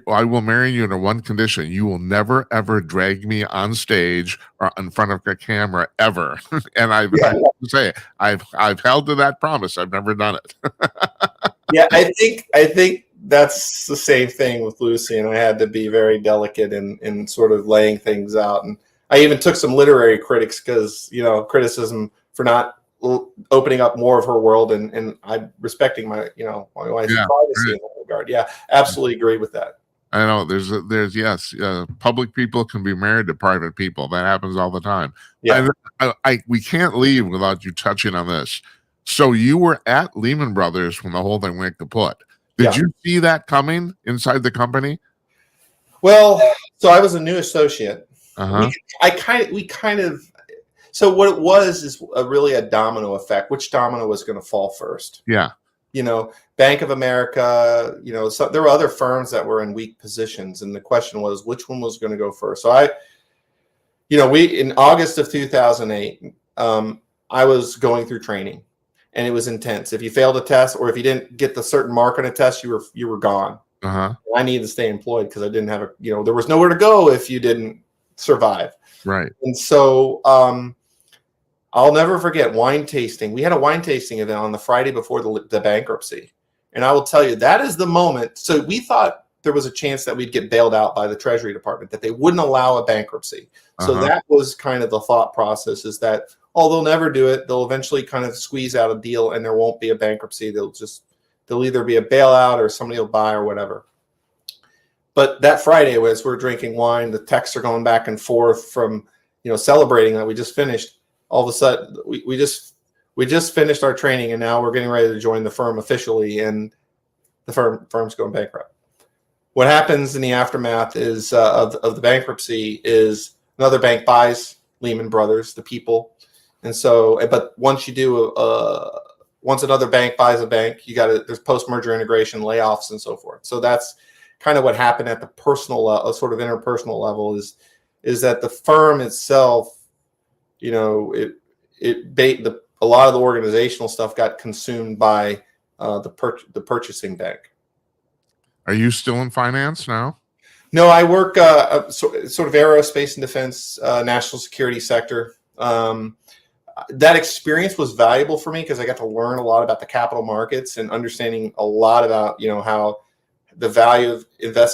I will marry you under one condition: you will never ever drag me on stage or in front of a camera ever. And I have to say, I've held to that promise. I've never done it. Yeah, I think that's the same thing with Lucy, and I had to be very delicate in sort of laying things out. And I even took some literary critics criticism for not opening up more of her world, and I'm respecting my wife's privacy in that regard. Yeah, absolutely agree with that. I know there's yes, public people can be married to private people. That happens all the time. Yeah, we can't leave without you touching on this. So you were at Lehman Brothers when the whole thing went kaput. Did you see that coming inside the company? Well, so I was a new associate. Uh-huh. So what it was is really a domino effect. Which domino was going to fall first? Yeah. Bank of America, so there were other firms that were in weak positions. And the question was, which one was going to go first? So in August of 2008, I was going through training, and it was intense. If you failed a test, or if you didn't get the certain mark on a test, you were gone. Uh-huh. I needed to stay employed because I didn't have there was nowhere to go if you didn't survive. Right. And so, I'll never forget wine tasting. We had a wine tasting event on the Friday before the bankruptcy. And I will tell you, that is the moment. So we thought there was a chance that we'd get bailed out by the Treasury Department, that they wouldn't allow a bankruptcy. So that was kind of the thought process, is that, they'll never do it. They'll eventually kind of squeeze out a deal, and there won't be a bankruptcy. They'll either be a bailout or somebody will buy or whatever. But that Friday, as we're drinking wine, the texts are going back and forth from, celebrating that we just finished. All of a sudden, we just finished our training, and now we're getting ready to join the firm officially, and the firm's going bankrupt. What happens in the aftermath is of the bankruptcy is another bank buys Lehman Brothers, the people, and so. But once you do once another bank buys a bank, there's post-merger integration, layoffs, and so forth. So that's kind of what happened at the personal, sort of interpersonal level, is that the firm itself. A lot of the organizational stuff got consumed by the purchasing bank. Are you still in finance now? No, I work sort of aerospace and defense, national security sector. That experience was valuable for me because I got to learn a lot about the capital markets and understanding a lot about how the value of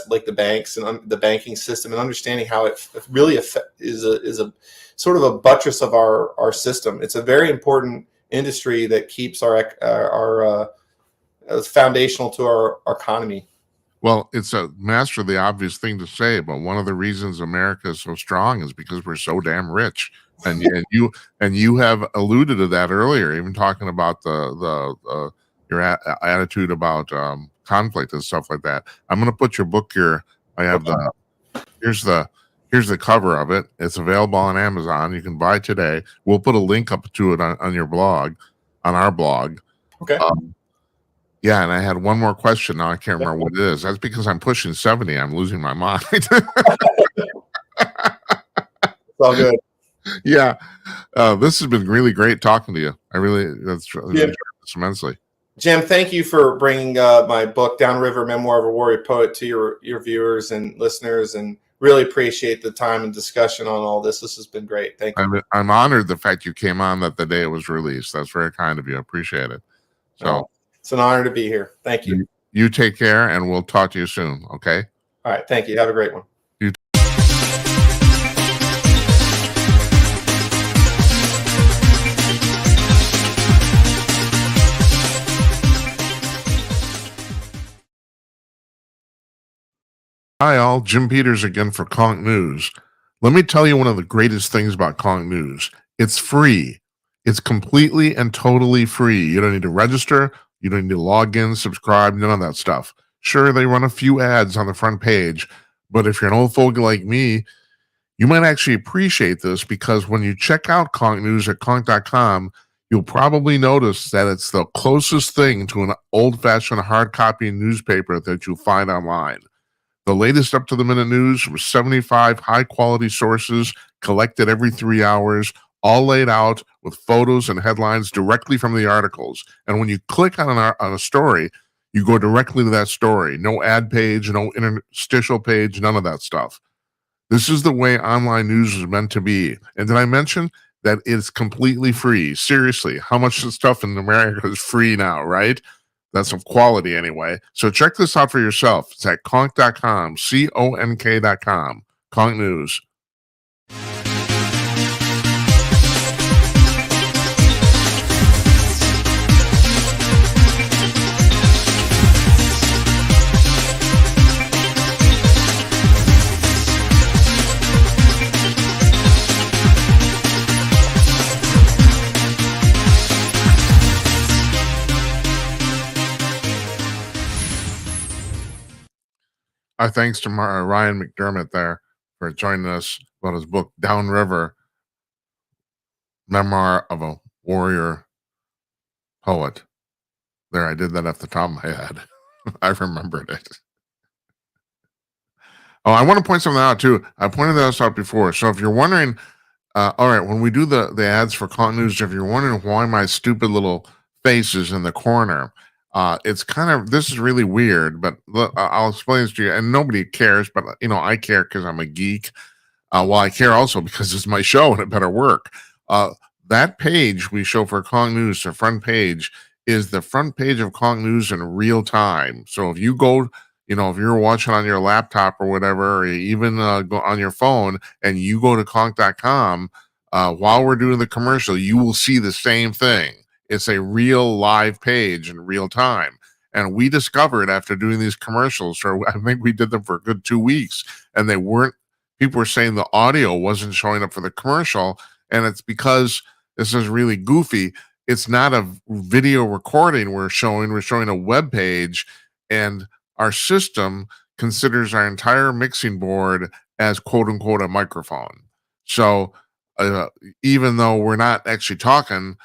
like the banks and the banking system, and understanding how it really is a sort of a buttress of our system. It's a very important industry that keeps our foundational to our economy. Well, it's a master of the obvious thing to say, but one of the reasons America is so strong is because we're so damn rich. And you have alluded to that earlier, even talking about your attitude about conflict and stuff like that. I'm going to put your book here. I have here's the cover of it. It's available on Amazon. You can buy today. We'll put a link up to it on your blog, on our blog. Okay. Yeah, and I had one more question. Now I can't remember what it is. That's because I'm pushing 70. I'm losing my mind. It's all good. Yeah. This has been really great talking to you. I really enjoyed this immensely. Jim, thank you for bringing my book, Downriver, Memoir of a Warrior Poet, to your viewers and listeners, and really appreciate the time and discussion on all this. This has been great. Thank you. I'm honored the fact you came on the day it was released. That's very kind of you. I appreciate it. So it's an honor to be here. Thank you. You take care, and we'll talk to you soon. Okay. All right. Thank you. Have a great one. Hi, all. Jim Peters again for Conk News. Let me tell you one of the greatest things about Conk News. It's free. It's completely and totally free. You don't need to register. You don't need to log in, subscribe, none of that stuff. Sure, they run a few ads on the front page, but if you're an old fogey like me, you might actually appreciate this because when you check out Conk News at conk.com, you'll probably notice that it's the closest thing to an old fashioned hard copy newspaper that you'll find online. The latest up to the minute news from 75 high quality sources collected every 3 hours, all laid out with photos and headlines directly from the articles. And when you click on a story, you go directly to that story. No ad page, no interstitial page, none of that stuff. This is the way online news is meant to be. And did I mention that it's completely free? Seriously, how much of stuff in America is free now, right? That's of quality anyway. So check this out for yourself. It's at conk.com, conk.com, Conk News. Our thanks to RYAN MCDERMOTT there for joining us about his book, Downriver, Memoir of a Warrior Poet. There, I did that off the top of my head. I remembered it. Oh, I want to point something out too. I pointed this out before. So if you're wondering, all right, when we do the ads for Conk News, if you're wondering why my stupid little face is in the corner, it's kind of, this is really weird, but I'll explain this to you. And nobody cares, but I care because I'm a geek. Well, I care also because it's my show and it better work. That page we show for Conk News, the front page, is the front page of Conk News in real time. So if you go, if you're watching on your laptop or whatever, or even go on your phone and you go to conk.com, while we're doing the commercial, you will see the same thing. It's a real live page in real time. And we discovered after doing these commercials, or I think we did them for a good 2 weeks, and people were saying the audio wasn't showing up for the commercial. And it's because this is really goofy. It's not a video recording we're showing a web page, and our system considers our entire mixing board as quote unquote a microphone. So even though we're not actually talking,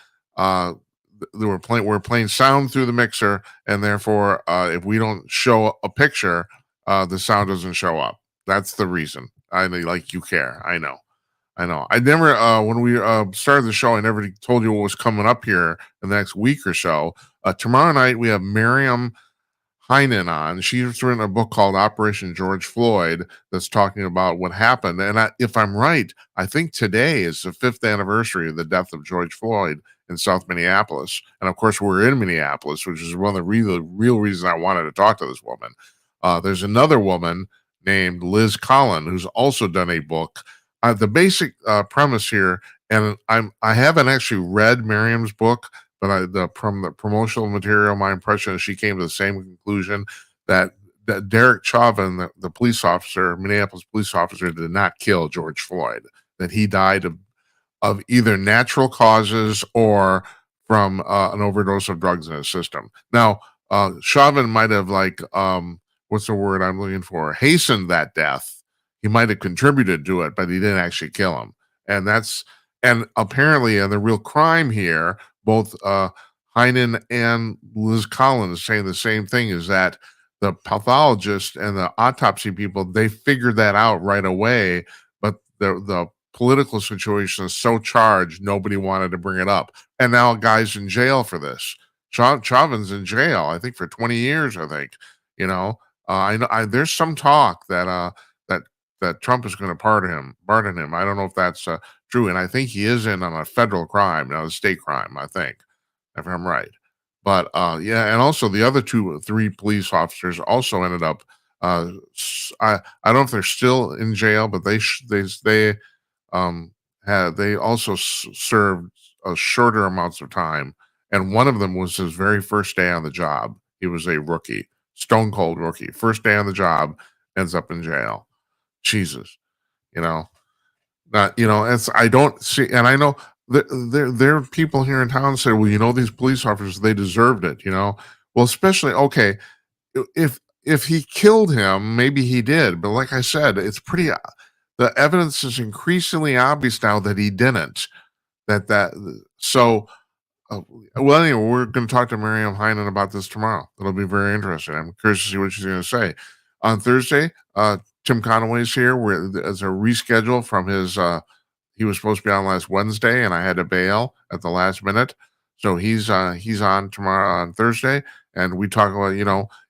we're playing sound through the mixer, and therefore if we don't show a picture, the sound doesn't show up. That's the reason. I know, like, you care. I know. I never, when we started the show, I never told you what was coming up here in the next week or so. Tomorrow night, we have Miriam Heinen on. She's written a book called Operation George Floyd that's talking about what happened. And if I'm right, I think today is the 5th anniversary of the death of George Floyd in South Minneapolis. And of course, we're in Minneapolis, which is one of the real reasons I wanted to talk to this woman. There's another woman named Liz Collin who's also done a book. The basic premise here, and I haven't actually read Miriam's book, but from the promotional material, my impression is she came to the same conclusion that Derek Chauvin, the police officer, Minneapolis police officer, did not kill George Floyd. That he died of either natural causes or from an overdose of drugs in his system. Now, Chauvin might have what's the word I'm looking for? Hastened that death. He might have contributed to it, but he didn't actually kill him. And apparently, the real crime here, both Heinen and Liz Collins saying the same thing, is that the pathologist and the autopsy people, they figured that out right away, but the political situation is so charged, nobody wanted to bring it up. And now a guy's in jail for this. Chauvin's in jail, I think, for 20 years, I think. I know there's some talk that Trump is going to pardon him. I don't know if that's true, and I think he is in on a federal crime, not a state crime, I think, if I'm right. But yeah, and also the other 3 police officers also ended up. I don't know if they're still in jail, but they also served shorter amounts of time, and one of them was his very first day on the job. He was a rookie, stone cold rookie, first day on the job. ends up in jail. Jesus, it's I don't see, and I know there are people here in town say, well, these police officers, they deserved it. Well, especially okay, if he killed him, maybe he did, but like I said, it's pretty. The evidence is increasingly obvious now that he didn't. That so. Well, anyway, we're going to talk to Miriam Heinen about this tomorrow. It'll be very interesting. I'm curious to see what she's going to say. On Thursday, Tim Conaway's here. As a reschedule from his. He was supposed to be on last Wednesday, and I had to bail at the last minute. So he's on tomorrow on Thursday, and we talk about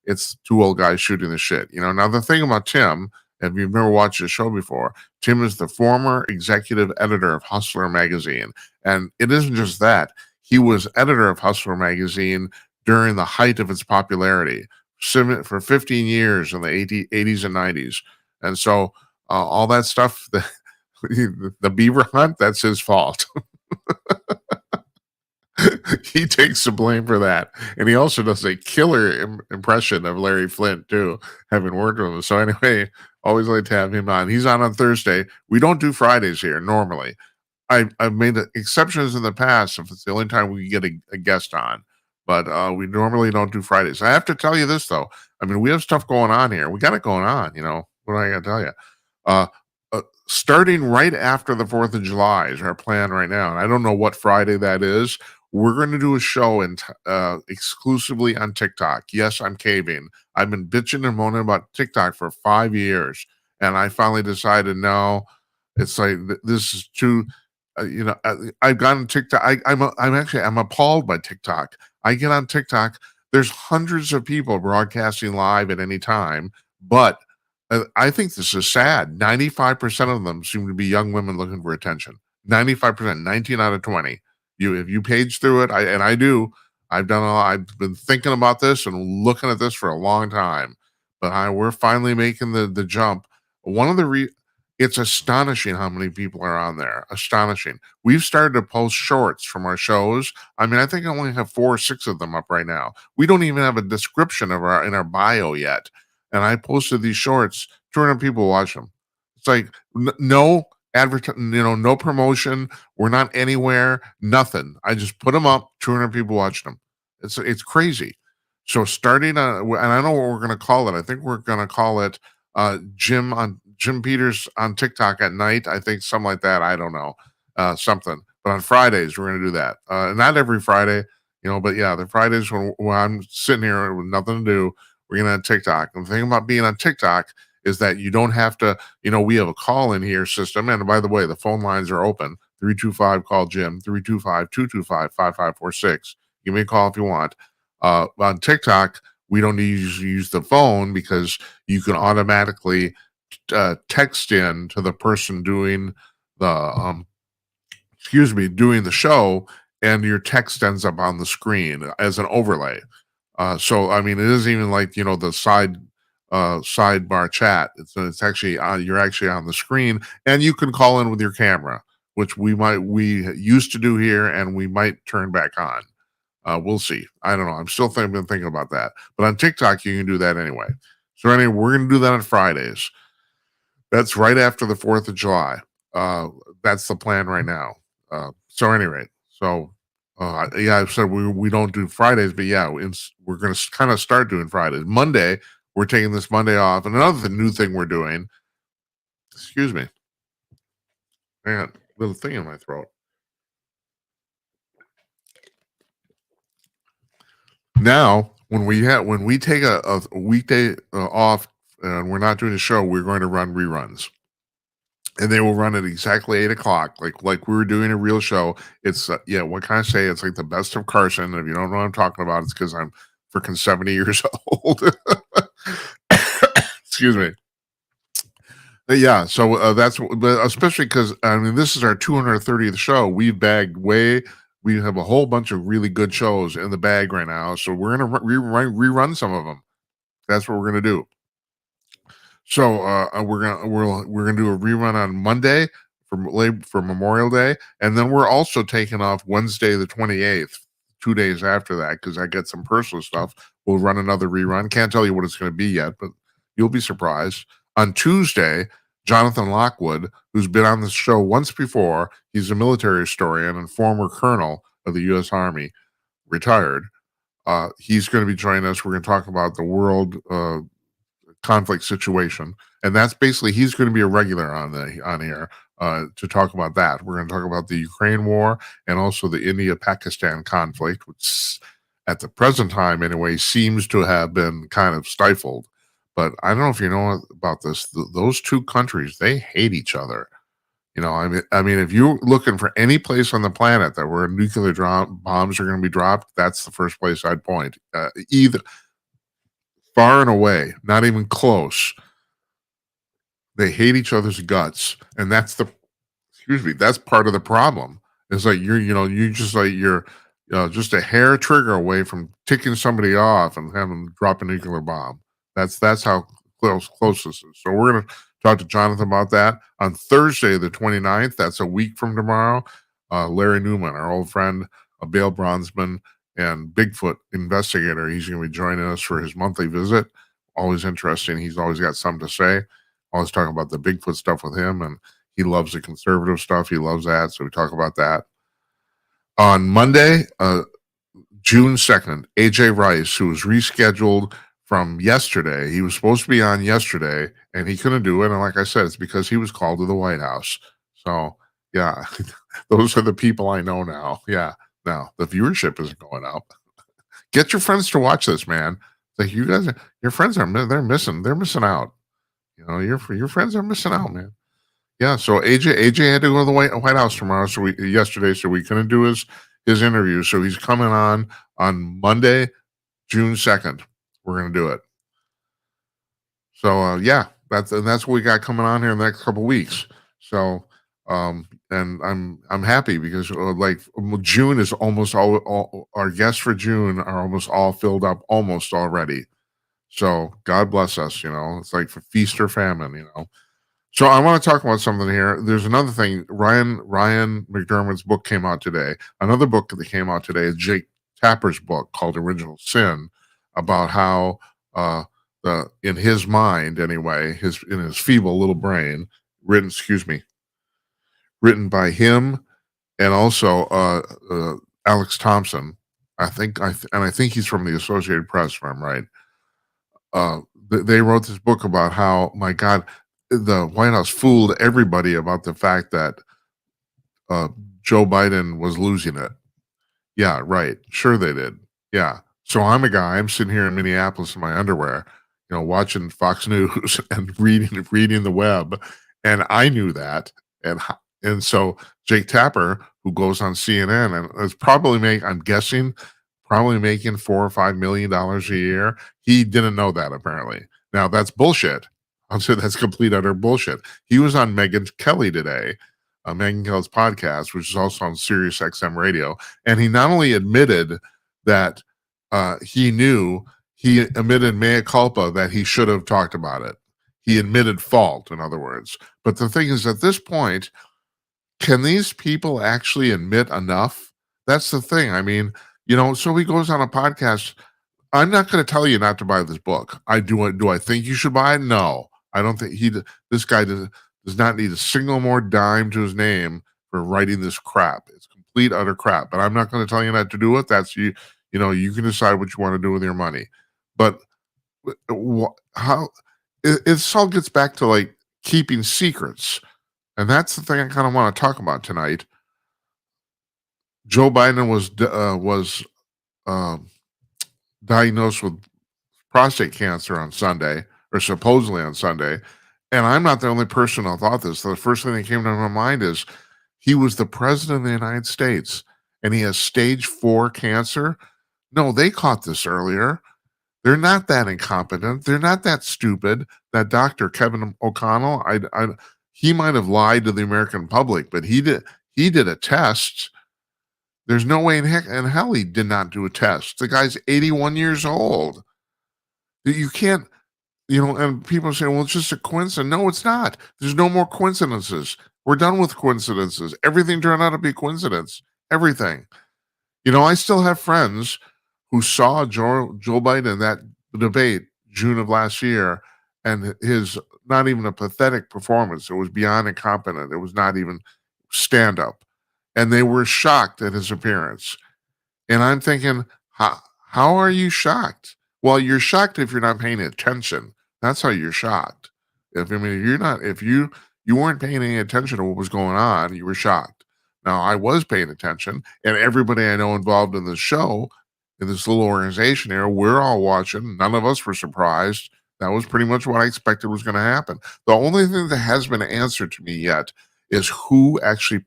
it's two old guys shooting the shit. Now the thing about Tim, if you've never watched the show before, Tim is the former executive editor of Hustler magazine, and it isn't just that. He was editor of Hustler magazine during the height of its popularity for 15 years in the 80s and 90s. And so all that stuff, the beaver hunt, that's his fault. He takes the blame for that. And he also does a killer impression of Larry Flint, too, having worked with him. So anyway, always like to have him on. He's on Thursday. We don't do Fridays here normally. I've made exceptions in the past if it's the only time we get a guest on, but we normally don't do Fridays. I have to tell you this, though. I mean, we have stuff going on here. We got it going on, what I got to tell you. Starting right after the 4th of July is our plan right now. And I don't know what Friday that is. We're going to do a show exclusively on TikTok. Yes, I'm caving. I've been bitching and moaning about TikTok for 5 years. And I finally decided, no, it's like, this is too... I've gotten TikTok. I'm appalled by TikTok. I get on TikTok. There's hundreds of people broadcasting live at any time, but I think this is sad. 95% of them seem to be young women looking for attention. 95%, 19 out of 20. If you page through it, I do. I've done a lot. I've been thinking about this and looking at this for a long time, but we're finally making the jump. One of the It's astonishing how many people are on there. Astonishing. We've started to post shorts from our shows. I mean, I think I only have 4 or 6 of them up right now. We don't even have a description in our bio yet. And I posted these shorts. 200 people watch them. It's like no no promotion. We're not anywhere. Nothing. I just put them up. 200 people watch them. It's crazy. So starting and I know what we're going to call it. I think we're going to call it Jim Peters on TikTok at night. I think something like that. I don't know. Something. But on Fridays, we're going to do that. Not every Friday, but yeah, the Fridays when I'm sitting here with nothing to do, we're going to have TikTok. And the thing about being on TikTok is that you don't have to, we have a call in here system. And by the way, the phone lines are open. 325 call Jim, 325-225-5546. Give me a call if you want. On TikTok, we don't need to use the phone because you can automatically text in to the person doing the doing the show, and your text ends up on the screen as an overlay. So I mean, it isn't even like the sidebar chat. It's actually you're actually on the screen, and you can call in with your camera, which we used to do here, and we might turn back on. We'll see. I don't know. I'm still been thinking about that. But on TikTok, you can do that anyway. So anyway, we're going to do that on Fridays. That's right after the 4th of July. That's the plan right now. So anyway, I said we don't do Fridays, but yeah, we're going to kind of start doing Fridays. Monday, we're taking this Monday off. And another new thing we're doing, excuse me, I got a little thing in my throat. Now, when we take a weekday off and we're not doing a show, we're going to run reruns, and they will run at exactly 8:00, like we were doing a real show. It's what can I say? It's like the best of Carson. If you don't know what I'm talking about, it's because I'm freaking 70 years old. Excuse me. Yeah, so that's especially because I mean this is our 230th show. We've bagged We have a whole bunch of really good shows in the bag right now, so we're gonna rerun some of them. That's what we're gonna do. So we're gonna do a rerun on Monday for Memorial Day, and then we're also taking off Wednesday the 28th, 2 days after that, because I get some personal stuff. We'll run another rerun. Can't tell you what it's going to be yet, but You'll be surprised. On Tuesday, Jonathan Lockwood, who's been on the show once before, he's a military historian and former colonel of the U.S. Army, retired. He's going to be joining us. We're going to talk about the world conflict situation, and that's basically he's going to be a regular on here to talk about that. We're going to talk about the Ukraine war and also the India-Pakistan conflict, which at the present time anyway seems to have been kind of stifled. But I don't know if you know about this. Those two countries, they hate each other. You know, I mean, if you're looking for any place on the planet that where nuclear bombs are going to be dropped, that's the first place I'd point. Either far and away, not even close. They hate each other's guts, and that's that's part of the problem. It's like you're just a hair trigger away from ticking somebody off and having them drop a nuclear bomb. That's how close this is. So we're going to talk to Jonathan about that on Thursday, the 29th. That's a week from tomorrow. Larry Newman, our old friend, a bail bondsman and Bigfoot investigator, he's going to be joining us for his monthly visit. Always interesting. He's always got something to say. Always talking about the Bigfoot stuff with him, and he loves the conservative stuff. He loves that, so we talk about that. On Monday, June 2nd, AJ Rice, who was rescheduled from yesterday. He was supposed to be on yesterday, and he couldn't do it. And like I said, it's because he was called to the White House. So, yeah, those are the people I know now. Yeah, now the viewership isn't going up. Get your friends to watch this, man. Like your friends are they're missing out. You know, your friends are missing out, man. Yeah. So AJ had to go to the White House tomorrow. So yesterday, so we couldn't do his interview. So he's coming on Monday, June 2nd. We're going to do it. So yeah, that's what we got coming on here in the next couple of weeks. So and I'm happy because like June is almost all our guests for June are almost all filled up almost already. So God bless us, you know. It's like for feast or famine, you know. So I want to talk about something here. There's another thing. RYAN MCDERMOTT's book came out today. Another book that came out today is Jake Tapper's book called Original Sin, about how in his mind anyway, in his feeble little brain, written by him and also Alex Thompson. I think he's from the Associated Press, if I'm right. They wrote this book about how, my God, the White House fooled everybody about the fact that Joe Biden was losing it. Yeah, right. Sure they did. Yeah. So I'm sitting here in Minneapolis in my underwear, you know, watching Fox News and reading the web, and I knew that. And so Jake Tapper, who goes on CNN and is probably I'm guessing, probably making $4 or $5 million a year. He didn't know that apparently. Now that's bullshit. I'll say that's complete utter bullshit. He was on Megyn Kelly today, Megyn Kelly's podcast, which is also on Sirius XM radio, and he not only admitted that he admitted mea culpa, that he should have talked about it. He admitted fault, in other words. But the thing is, at this point, can these people actually admit enough? That's the thing. I mean, you know, so he goes on a podcast. I'm not going to tell you not to buy this book. Do I think you should buy it? No, I don't think this guy does not need a single more dime to his name for writing this crap. It's complete, utter crap. But I'm not going to tell you not to do it. That's you. You know, you can decide what you want to do with your money. But how it all gets back to like keeping secrets, and that's the thing I kind of want to talk about tonight. Joe Biden was diagnosed with prostate cancer on Sunday, or supposedly on Sunday, and I'm not the only person who thought this. The first thing that came to my mind is he was the president of the United States, and he has stage 4 cancer. No, they caught this earlier. They're not that incompetent. They're not that stupid. That doctor, Kevin O'Connell, he might have lied to the American public, but he did a test. There's no way in hell he did not do a test. The guy's 81 years old. You can't, you know, and people say, well, it's just a coincidence. No, it's not. There's no more coincidences. We're done with coincidences. Everything turned out to be coincidence. Everything. You know, I still have friends who saw Joe Biden in that debate June of last year, and his not even a pathetic performance. It was beyond incompetent. It was not even stand up, and they were shocked at his appearance. And I'm thinking, how are you shocked? Well, you're shocked if you're not paying attention. That's how you're shocked. If you're not, if you weren't paying any attention to what was going on, you were shocked. Now I was paying attention, and everybody I know involved in this show, in this little organization here, we're all watching. None of us were surprised. That was pretty much what I expected was going to happen. The only thing that has been answered to me yet is who actually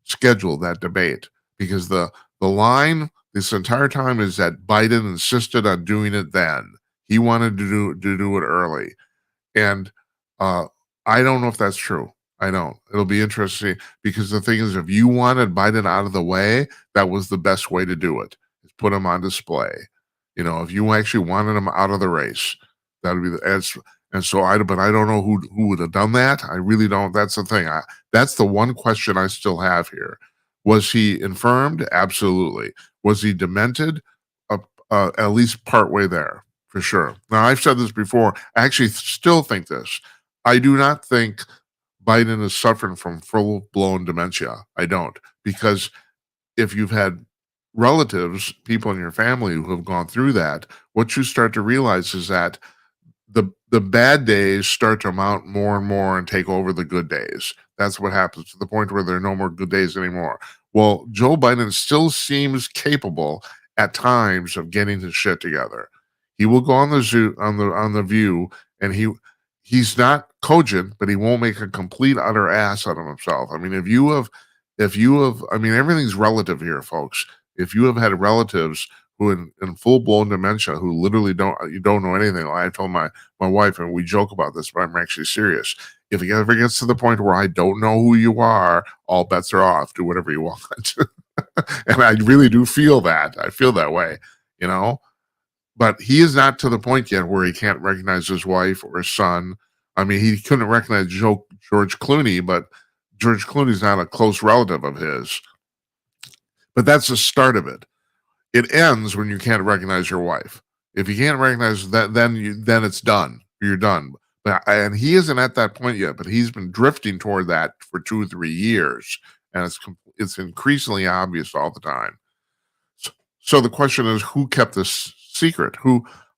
scheduled that debate, because the line this entire time is that Biden insisted on doing it then. He wanted to do it early. And I don't know if that's true. I don't. It'll be interesting, because the thing is, if you wanted Biden out of the way, that was the best way to do it. Is put him on display. You know, if you actually wanted him out of the race, that would be the. And so but I don't know who would have done that. I really don't. That's the thing. That's the one question I still have here. Was he infirmed? Absolutely. Was he demented? At least partway there, for sure. Now, I've said this before. I actually still think this. I do not think Biden is suffering from full-blown dementia. I don't. Because if you've had relatives, people in your family who have gone through that, what you start to realize is that the bad days start to amount more and more and take over the good days. That's what happens, to the point where there are no more good days anymore. Well, Joe Biden still seems capable at times of getting his shit together. He will go on the View, and he's not cogent, but he won't make a complete utter ass out of himself. I mean, if you have, I mean, everything's relative here, folks. If you have had relatives who in full blown dementia, who literally you don't know anything. I told my wife, and we joke about this, but I'm actually serious. If it ever gets to the point where I don't know who you are, all bets are off. Do whatever you want. And I really do feel that. I feel that way, you know. But he is not to the point yet where he can't recognize his wife or his son. I mean, he couldn't recognize George Clooney, but George Clooney's not a close relative of his. But that's the start of it. It ends when you can't recognize your wife. If you can't recognize that, then it's done. You're done. And he isn't at that point yet, but he's been drifting toward that for 2 or 3 years, and it's increasingly obvious all the time. So the question is, who kept this secret?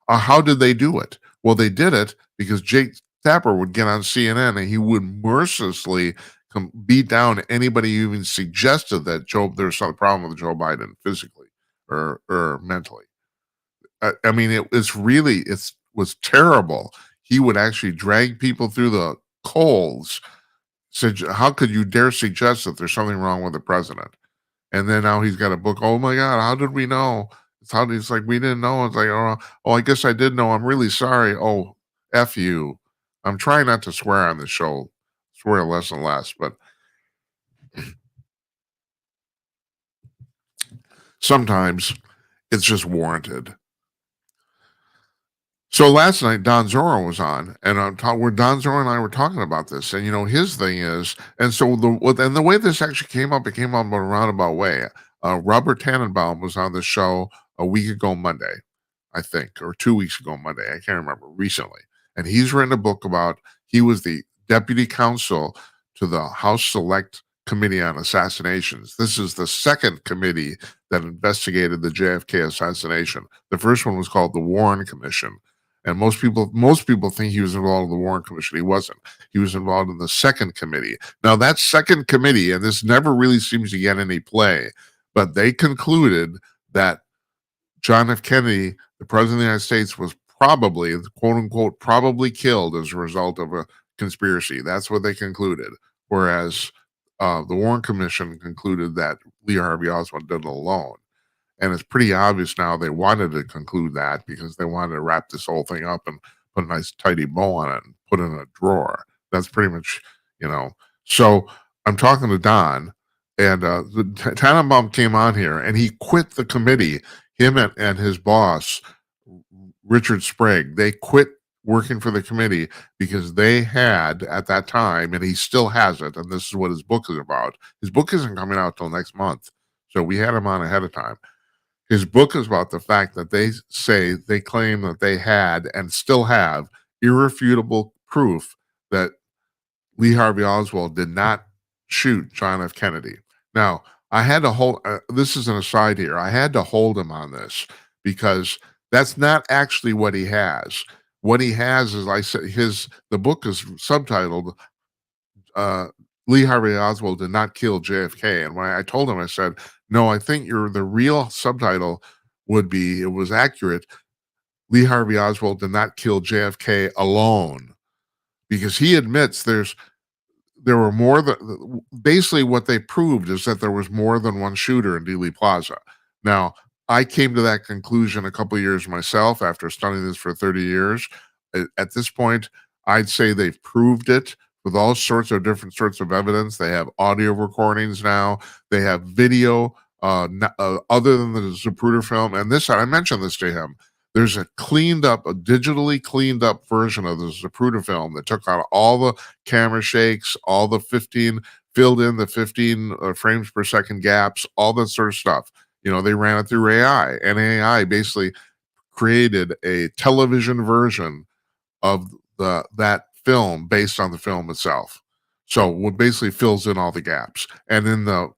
How did they do it? Well, they did it because Jake Tapper would get on CNN, and he would mercilessly beat down anybody who even suggested that there's some problem with Joe Biden physically or mentally. I mean, it was terrible. He would actually drag people through the coals. Said, how could you dare suggest that there's something wrong with the president? And then now he's got a book. Oh my God, how did we know? It's like, we didn't know. It's like, oh, I guess I did know. I'm really sorry. Oh, F you. I'm trying not to swear on the show. Swear less and less, but sometimes it's just warranted. So last night, Don Zora was on, and where Don Zora and I were talking about this, and his thing is, and so the way this actually came up, it came up in a roundabout way. Robert Tannenbaum was on the show a week ago Monday, I think, or 2 weeks ago Monday, I can't remember, recently, and he's written a book about. He was the deputy counsel to the House Select Committee on Assassinations. This is the second committee that investigated the JFK assassination. The first one was called the Warren Commission. And most people think he was involved in the Warren Commission. He wasn't. He was involved in the second committee. Now, that second committee, and this never really seems to get any play, but they concluded that John F. Kennedy, the president of the United States, was probably, quote unquote, probably killed as a result of a conspiracy. That's what they concluded. Whereas the Warren Commission concluded that Lee Harvey Oswald did it alone. And it's pretty obvious now they wanted to conclude that because they wanted to wrap this whole thing up and put a nice tidy bow on it and put it in a drawer. That's pretty much, So I'm talking to Don, and Tannenbaum came on here, and he quit the committee. Him and his boss, Richard Sprague, they quit working for the committee because they had, at that time, and he still has it, and this is what his book is about. His book isn't coming out till next month, so we had him on ahead of time. His book is about the fact that they claim that they had and still have irrefutable proof that Lee Harvey Oswald did not shoot John F. Kennedy. Now, I had to hold, this is an aside here, I had to hold him on this because that's not actually what he has. What he has is, I said, the book is subtitled, Lee Harvey Oswald did not kill JFK. And when I told him, I said, no, I think the real subtitle would be, it was accurate, Lee Harvey Oswald did not kill JFK alone. Because he admits there were more than, basically what they proved is that there was more than one shooter in Dealey Plaza. Now, I came to that conclusion a couple of years myself after studying this for 30 years. At this point, I'd say they've proved it with all sorts of different sorts of evidence. They have audio recordings now. They have video, other than the Zapruder film. And this, I mentioned this to him. There's a digitally cleaned up version of the Zapruder film that took out all the camera shakes, all the 15, filled in the 15 frames per second gaps, all that sort of stuff. You know, they ran it through AI, and AI basically created a television version of that film based on the film itself. So what basically fills in all the gaps. And in the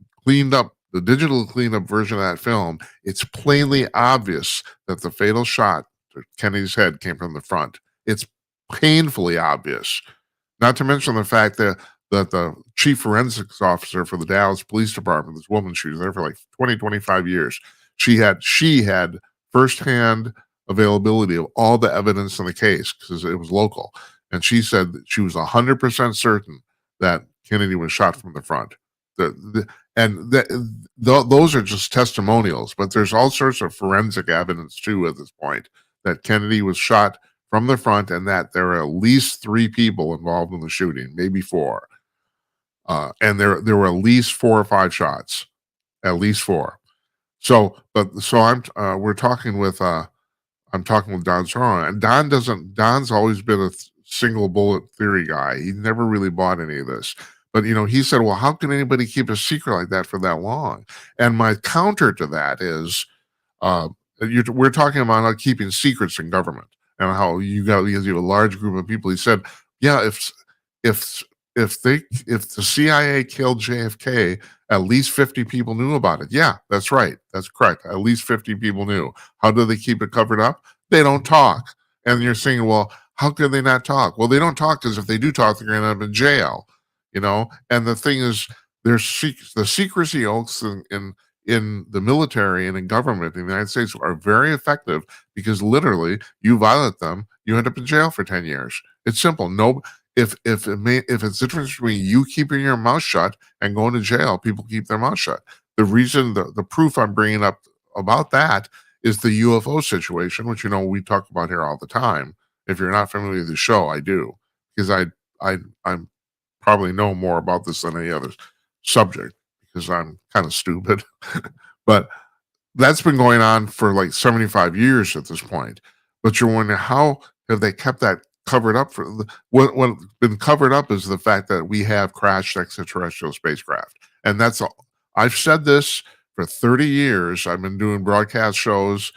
digital cleaned up version of that film, it's plainly obvious that the fatal shot to Kennedy's head came from the front. It's painfully obvious. Not to mention the fact that the chief forensics officer for the Dallas Police Department, this woman, she was there for like 20, 25 years. She had firsthand availability of all the evidence in the case because it was local. And she said that she was 100% certain that Kennedy was shot from the front. Those are just testimonials, but there's all sorts of forensic evidence too at this point that Kennedy was shot from the front and that there are at least 3 people involved in the shooting, maybe 4. And there were at least 4 or 5 shots, at least 4. We're talking with I'm talking with Don Sorrow, and Don's always been a single bullet theory guy. He never really bought any of this. But, you know, he said, well, how can anybody keep a secret like that for that long? And my counter to that is, we're talking about keeping secrets in government and how you have a large group of people. He said, yeah, if the CIA killed JFK, at least 50 people knew about it. Yeah, that's right. That's correct. At least 50 people knew. How do they keep it covered up? They don't talk. And you're saying, well, how could they not talk? Well, they don't talk because if they do talk, they're going to end up in jail. You know, and the thing is, the secrecy oaths in the military and in government in the United States are very effective because literally you violate them, you end up in jail for 10 years. It's simple. No, if it's the difference between you keeping your mouth shut and going to jail, people keep their mouth shut. The reason, the proof I'm bringing up about that is the UFO situation, which, you know, we talk about here all the time. If you're not familiar with the show, I do, because I'm probably know more about this than any other subject because I'm kind of stupid. But that's been going on for like 75 years at this point. But you're wondering, how have they kept that covered up? What's been covered up is the fact that we have crashed extraterrestrial spacecraft. And that's all. I've said this for 30 years. I've been doing broadcast shows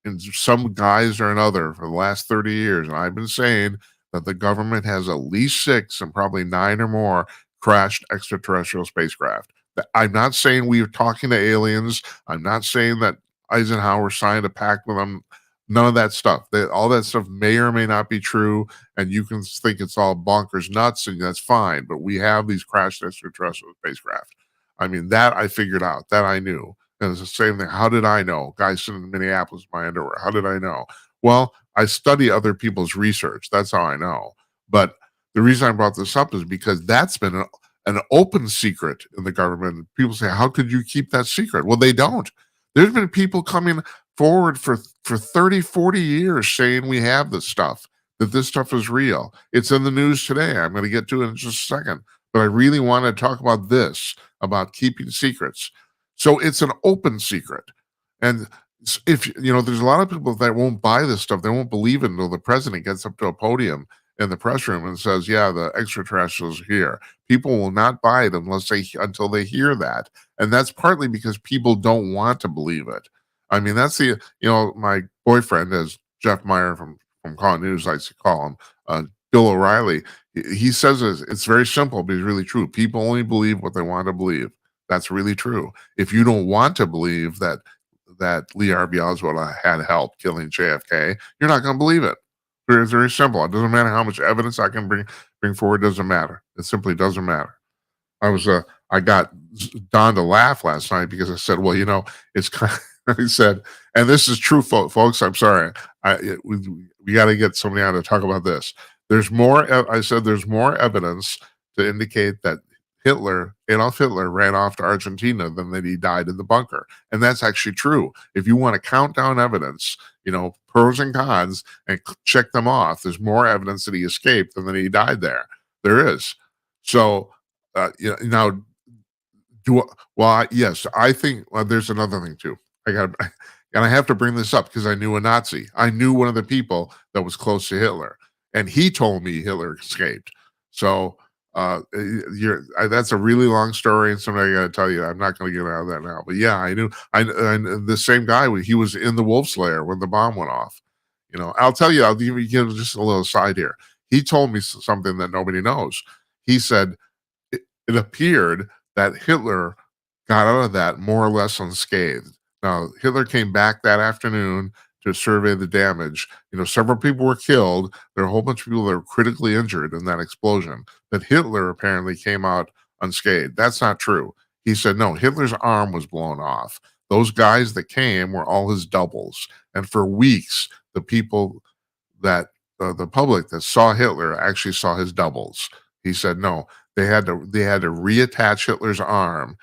in some guise or another for the last 30 years. And I've been saying that the government has at least 6 and probably 9 or more crashed extraterrestrial spacecraft. I'm not saying we are talking to aliens. I'm not saying that Eisenhower signed a pact with them. None of that stuff. All that stuff may or may not be true, and you can think it's all bonkers nuts, and that's fine. But we have these crashed extraterrestrial spacecraft. I mean, that I figured out. That I knew. And it's the same thing. How did I know? Guy sitting in Minneapolis in my underwear. How did I know? Well, I study other people's research. That's how I know. But the reason I brought this up is because that's been an open secret in the government. People say, how could you keep that secret? Well, they don't. There's been people coming forward for 30, 40 years saying we have this stuff, that this stuff is real. It's in the news today. I'm going to get to it in just a second. But I really want to talk about this, about keeping secrets. So it's an open secret. And if you know, there's a lot of people that won't buy this stuff. They won't believe it until the president gets up to a podium in the press room and says, yeah, the extraterrestrials are here. People will not buy it until they hear that. And that's partly because people don't want to believe it. I mean, that's my boyfriend is Jeff Meyer from from Call News, I to call him, Bill O'Reilly. He says it's very simple, but it's really true. People only believe what they want to believe. That's really true. If you don't want to believe that Lee Harvey Oswald had help killing JFK, you're not going to believe it. It's very simple. It doesn't matter how much evidence I can bring forward. It doesn't matter. It simply doesn't matter. I got Don to laugh last night because I said, well, it's kind of, he said, and this is true, folks. I'm sorry. We got to get somebody on to talk about this. There's more. I said there's more evidence to indicate that Adolf Hitler ran off to Argentina than that he died in the bunker. And that's actually true. If you want to count down evidence, pros and cons, and check them off, there's more evidence that he escaped than that he died there. There is. So, now, yes, I think there's another thing too. And I have to bring this up because I knew a Nazi. I knew one of the people that was close to Hitler, and he told me Hitler escaped. So, that's a really long story, and something I got to tell you. I'm not going to get out of that now, but yeah, I knew. I the same guy. He was in the Wolf Slayer when the bomb went off. I'll tell you. I'll give you just a little side here. He told me something that nobody knows. He said it appeared that Hitler got out of that more or less unscathed. Now, Hitler came back that afternoon to survey the damage. Several people were killed. There are a whole bunch of people that were critically injured in that explosion. But Hitler apparently came out unscathed. That's not true. He said, no, Hitler's arm was blown off. Those guys that came were all his doubles. And for weeks, the people that, the public that saw Hitler actually saw his doubles. He said, no, they had to reattach Hitler's arm.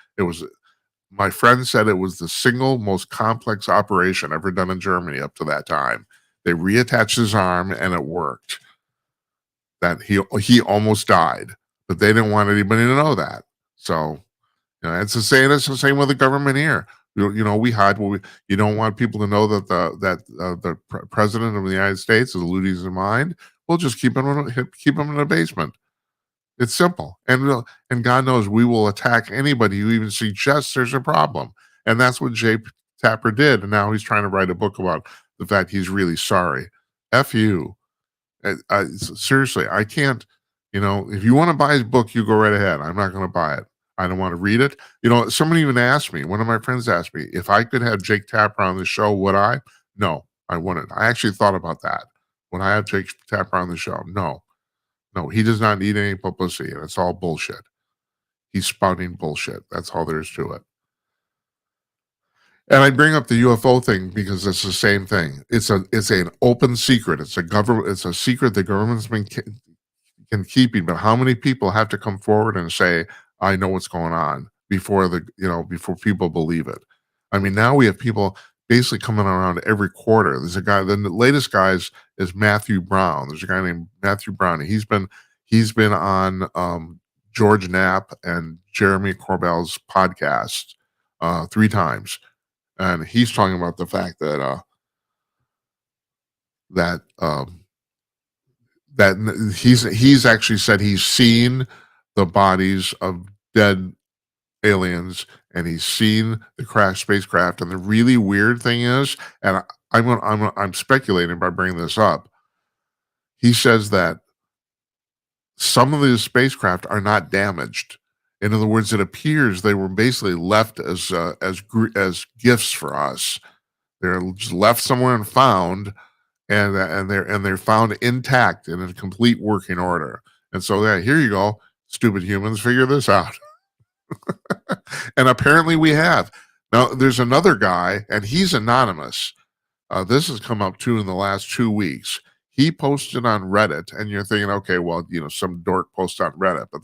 My friend said it was the single most complex operation ever done in Germany up to that time. They reattached his arm and it worked. That he almost died, but they didn't want anybody to know that. So, it's the same. It's the same with the government here. We hide. You don't want people to know that the president of the United States is losing his mind. We'll just keep him in the basement. It's simple. And God knows we will attack anybody who even suggests there's a problem. And that's what Jay Tapper did. And now he's trying to write a book about the fact he's really sorry. F you. Seriously, I can't, if you want to buy his book, you go right ahead. I'm not going to buy it. I don't want to read it. Someone even asked me, one of my friends asked me, if I could have Jake Tapper on the show, would I? No, I wouldn't. I actually thought about that. Would I have Jake Tapper on the show? No. No, he does not need any publicity, and it's all bullshit. He's spouting bullshit. That's all there is to it. And I bring up the UFO thing because it's the same thing. It's an open secret. It's a secret the government's been keeping. But how many people have to come forward and say, "I know what's going on," before people believe it? I mean, now we have people basically coming around every quarter. There's a guy. The latest guy is Matthew Brown. There's a guy named Matthew Brown. He's been on George Knapp and Jeremy Corbell's podcast 3 times, and he's talking about the fact that that he's actually said he's seen the bodies of dead aliens, and he's seen the crashed spacecraft. And the really weird thing is, and I'm speculating by bringing this up, he says that some of these spacecraft are not damaged. In other words, it appears they were basically left as gifts for us. They're just left somewhere and found, and they're found intact and in complete working order. And so, yeah, here you go, stupid humans, figure this out. And apparently we have. Now, there's another guy, and he's anonymous. This has come up too in the last 2 weeks. He posted on Reddit, and you're thinking, okay, well, some dork posted on Reddit, but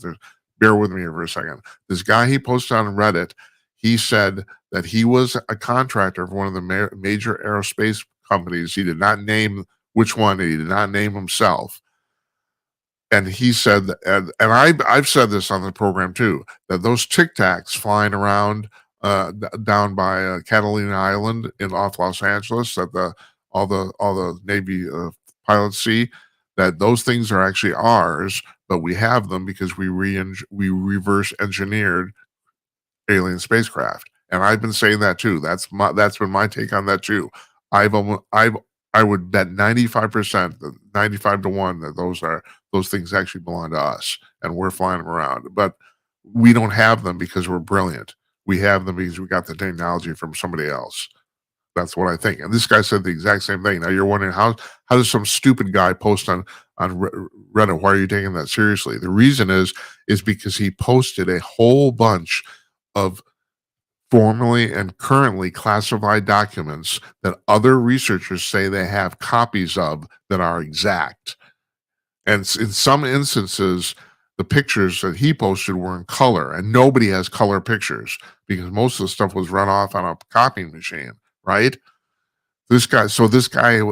bear with me for a second. This guy he posted on Reddit, he said that he was a contractor for one of the major aerospace companies. He did not name which one, and he did not name himself. And he said, and I've said this on the program too, that those Tic Tacs flying around down by Catalina Island off Los Angeles, that all the Navy pilots see, that those things are actually ours, but we have them because we reverse engineered alien spacecraft. And I've been saying that too. That's been my take on that too. I've I would bet 95%, 95 to 1 that those things actually belong to us and we're flying them around. But we don't have them because we're brilliant. We have them because we got the technology from somebody else. That's what I think. And this guy said the exact same thing. Now you're wondering how does some stupid guy post on Reddit? Why are you taking that seriously? The reason is because he posted a whole bunch of formerly and currently classified documents that other researchers say they have copies of that are exact. And in some instances, the pictures that he posted were in color, and nobody has color pictures because most of the stuff was run off on a copying machine, right? This guy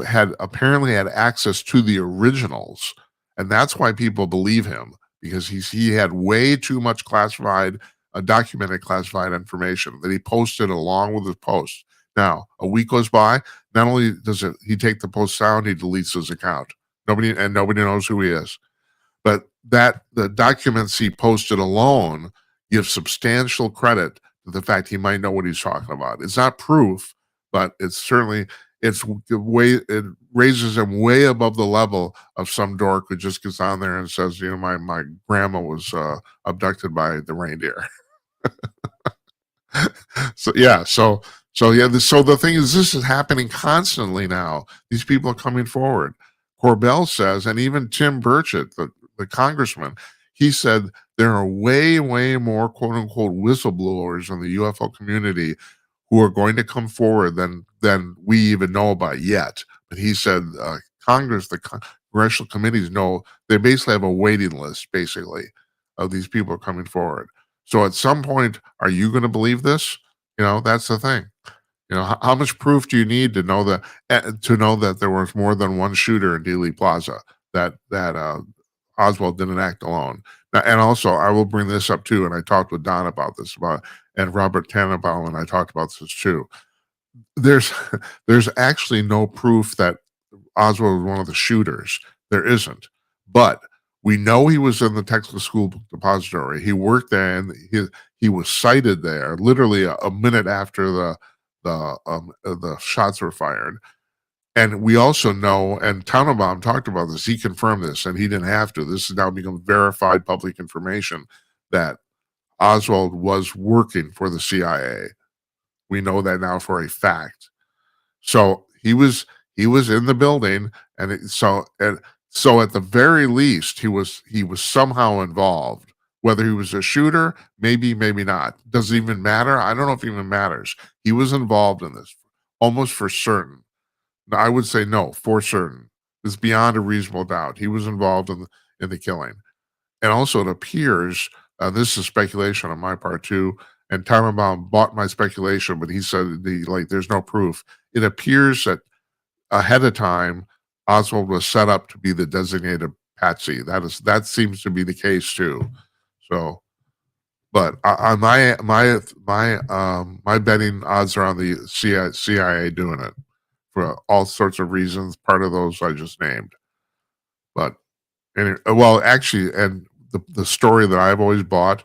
had apparently had access to the originals, and that's why people believe him, because he had way too much classified, documented classified information that he posted along with his post. Now, a week goes by, not only does he take the post down, he deletes his account. Nobody knows who he is. But the documents he posted alone give substantial credit to the fact he might know what he's talking about. It's not proof, but it raises him way above the level of some dork who just gets on there and says, my grandma was abducted by the reindeer. So the thing is, this is happening constantly now. These people are coming forward. Corbell says, and even Tim Burchett, the congressman, he said there are way, way more quote unquote whistleblowers in the UFO community who are going to come forward than we even know about yet. But he said the congressional committees know they basically have a waiting list, basically, of these people coming forward. So at some point, are you going to believe this? That's the thing. How much proof do you need to know that there was more than one shooter in Dealey Plaza, that Oswald didn't act alone? Now, and also, I will bring this up too, and I talked with Don about this, and Robert Tannenbaum, and I talked about this too. There's actually no proof that Oswald was one of the shooters. There isn't, but we know he was in the Texas School Depository. He worked there, and he was cited there literally a minute after the shots were fired. And we also know, and Tannenbaum talked about this, he confirmed this, and he didn't have to. This has now become verified public information that Oswald was working for the CIA. We know that now for a fact. So he was in the building, and so at the very least, he was somehow involved. Whether he was a shooter, maybe not. Does it even matter? I don't know if it even matters. He was involved in this, almost for certain. I would say no, for certain. It's beyond a reasonable doubt. He was involved in the killing. And also, it appears, this is speculation on my part too, and Tannenbaum bought my speculation, but he said there's no proof. It appears that ahead of time, Oswald was set up to be the designated patsy. That seems to be the case too. So, but on my betting odds are on the CIA doing it for all sorts of reasons. Part of those I just named. But anyway, well, actually, and the story that I've always bought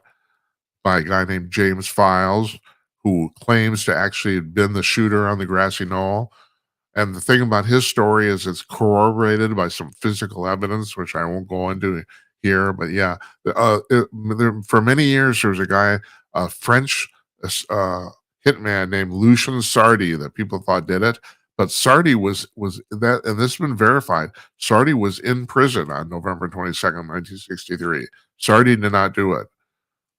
by a guy named James Files, who claims to actually have been the shooter on the grassy knoll. And the thing about his story is it's corroborated by some physical evidence, which I won't go into here. But yeah, for many years, there was a guy, a French hitman named Lucien Sardi that people thought did it. But Sardi was that, and this has been verified. Sardi was in prison on November 22nd, 1963. Sardi did not do it.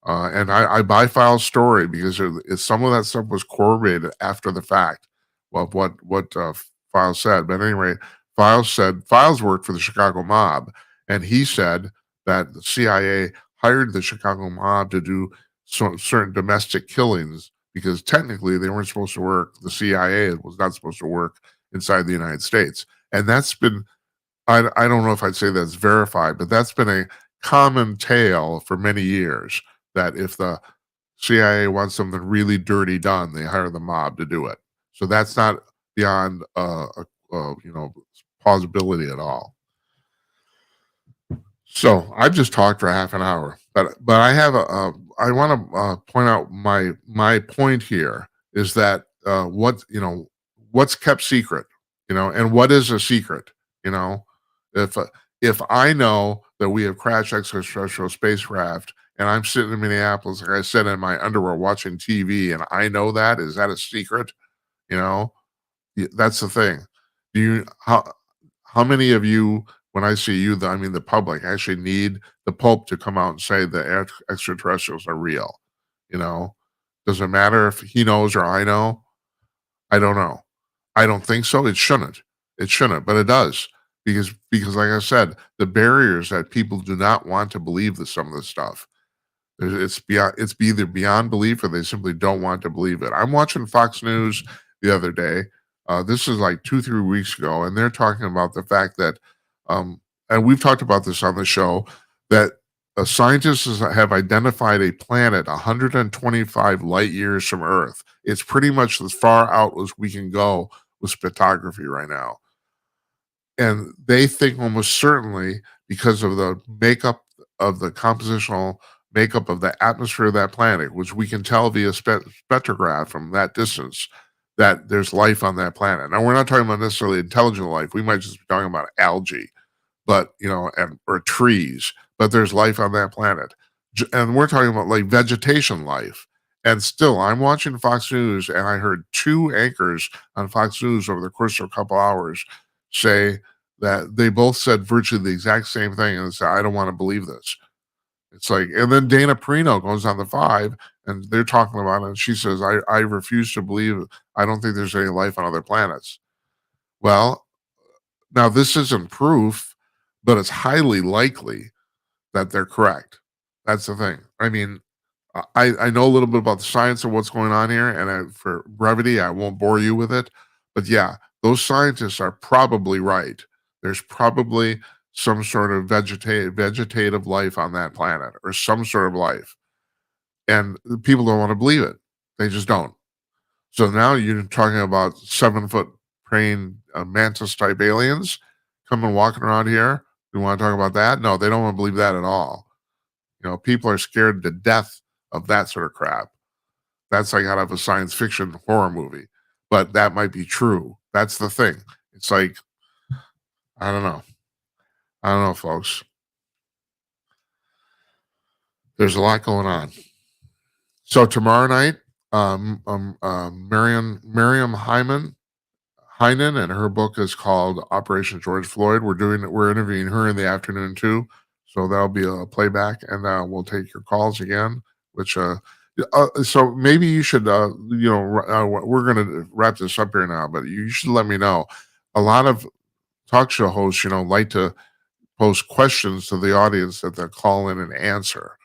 And I buy Files' story because some of that stuff was corroborated after the fact of what Files said. But anyway, Files worked for the Chicago mob, and he said that the CIA hired the Chicago mob to do certain domestic killings because technically they weren't supposed to work. The CIA was not supposed to work inside the United States. And that's been, I don't know if I'd say that's verified, but that's been a common tale for many years, that if the CIA wants something really dirty done, they hire the mob to do it. So that's not beyond plausibility at all. So I've just talked for half an hour, but I have I want to point out my point here is that what's kept secret And what is a secret? You know, if if I know that we have crashed extraterrestrial spacecraft and I'm sitting in Minneapolis, like I said, in my underwear watching TV, and I know that, is that a secret? You know, that's the thing. Do you how many of you, when I say you, I mean the public, actually need the Pope to come out and say the extraterrestrials are real? Does it matter if he knows or I know? I don't know. I don't think so. It shouldn't. It shouldn't, but it does because like I said, the barriers that people do not want to believe some of this stuff. It's either beyond belief or they simply don't want to believe it. I'm watching Fox News the other day. This is like 2-3 weeks ago, and they're talking about the fact that, and we've talked about this on the show, that scientists have identified a planet 125 light years from Earth. It's pretty much as far out as we can go with spectrography right now. And they think almost certainly, because of the makeup of the compositional makeup of the atmosphere of that planet, which we can tell via spectrograph from that distance, that there's life on that planet. Now, we're not talking about necessarily intelligent life. We might just be talking about algae, but or trees. But there's life on that planet, and we're talking about like vegetation life. And still, I'm watching Fox News, and I heard 2 anchors on Fox News over the course of a couple hours say that they both said virtually the exact same thing, and said, I don't want to believe this. It's like, and then Dana Perino goes on the 5, and they're talking about it, and she says, I refuse to believe, I don't think there's any life on other planets. Well, now this isn't proof, but it's highly likely that they're correct. That's the thing. I mean, I know a little bit about the science of what's going on here, and for brevity, I won't bore you with it. But yeah, those scientists are probably right. There's probably some sort of vegetative life on that planet, or some sort of life. And people don't want to believe it. They just don't. So now you're talking about 7-foot praying mantis type aliens coming walking around here. You want to talk about that? No, they don't want to believe that at all. People are scared to death of that sort of crap. That's like out of a science fiction horror movie, but that might be true. That's the thing. It's like, I don't know, folks. There's a lot going on. So tomorrow night, Miriam Hyman, and her book is called Operation George Floyd. We're interviewing her in the afternoon too, so that'll be a playback, and we'll take your calls again. So maybe you should, we're going to wrap this up here now, but you should let me know. A lot of talk show hosts, like to post questions to the audience that they'll call in and answer.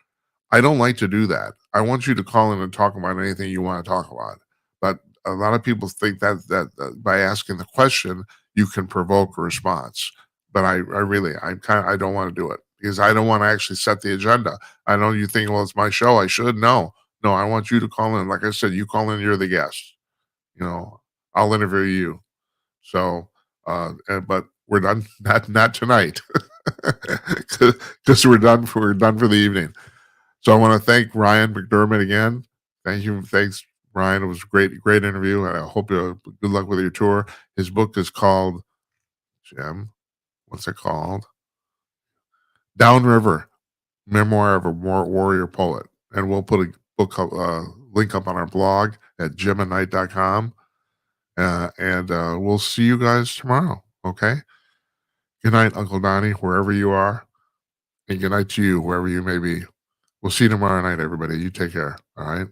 I don't like to do that. I want you to call in and talk about anything you want to talk about. But a lot of people think that by asking the question, you can provoke a response. But I don't want to do it because I don't want to actually set the agenda. I know you think, well, it's my show. I should. No, I want you to call in. Like I said, you call in, you're the guest. I'll interview you. So, but we're done. Not tonight, because we're done for the evening. So I want to thank Ryan McDermott again. Thank you. Thanks, Ryan. It was a great interview, and I hope you good luck with your tour. His book is called, Jim, what's it called? Downriver, Memoir of a Warrior Poet. And we'll put a book link up on our blog at jimandnight.com. And we'll see you guys tomorrow, okay? Good night, Uncle Donnie, wherever you are. And good night to you, wherever you may be. We'll see you tomorrow night, everybody. You take care, all right?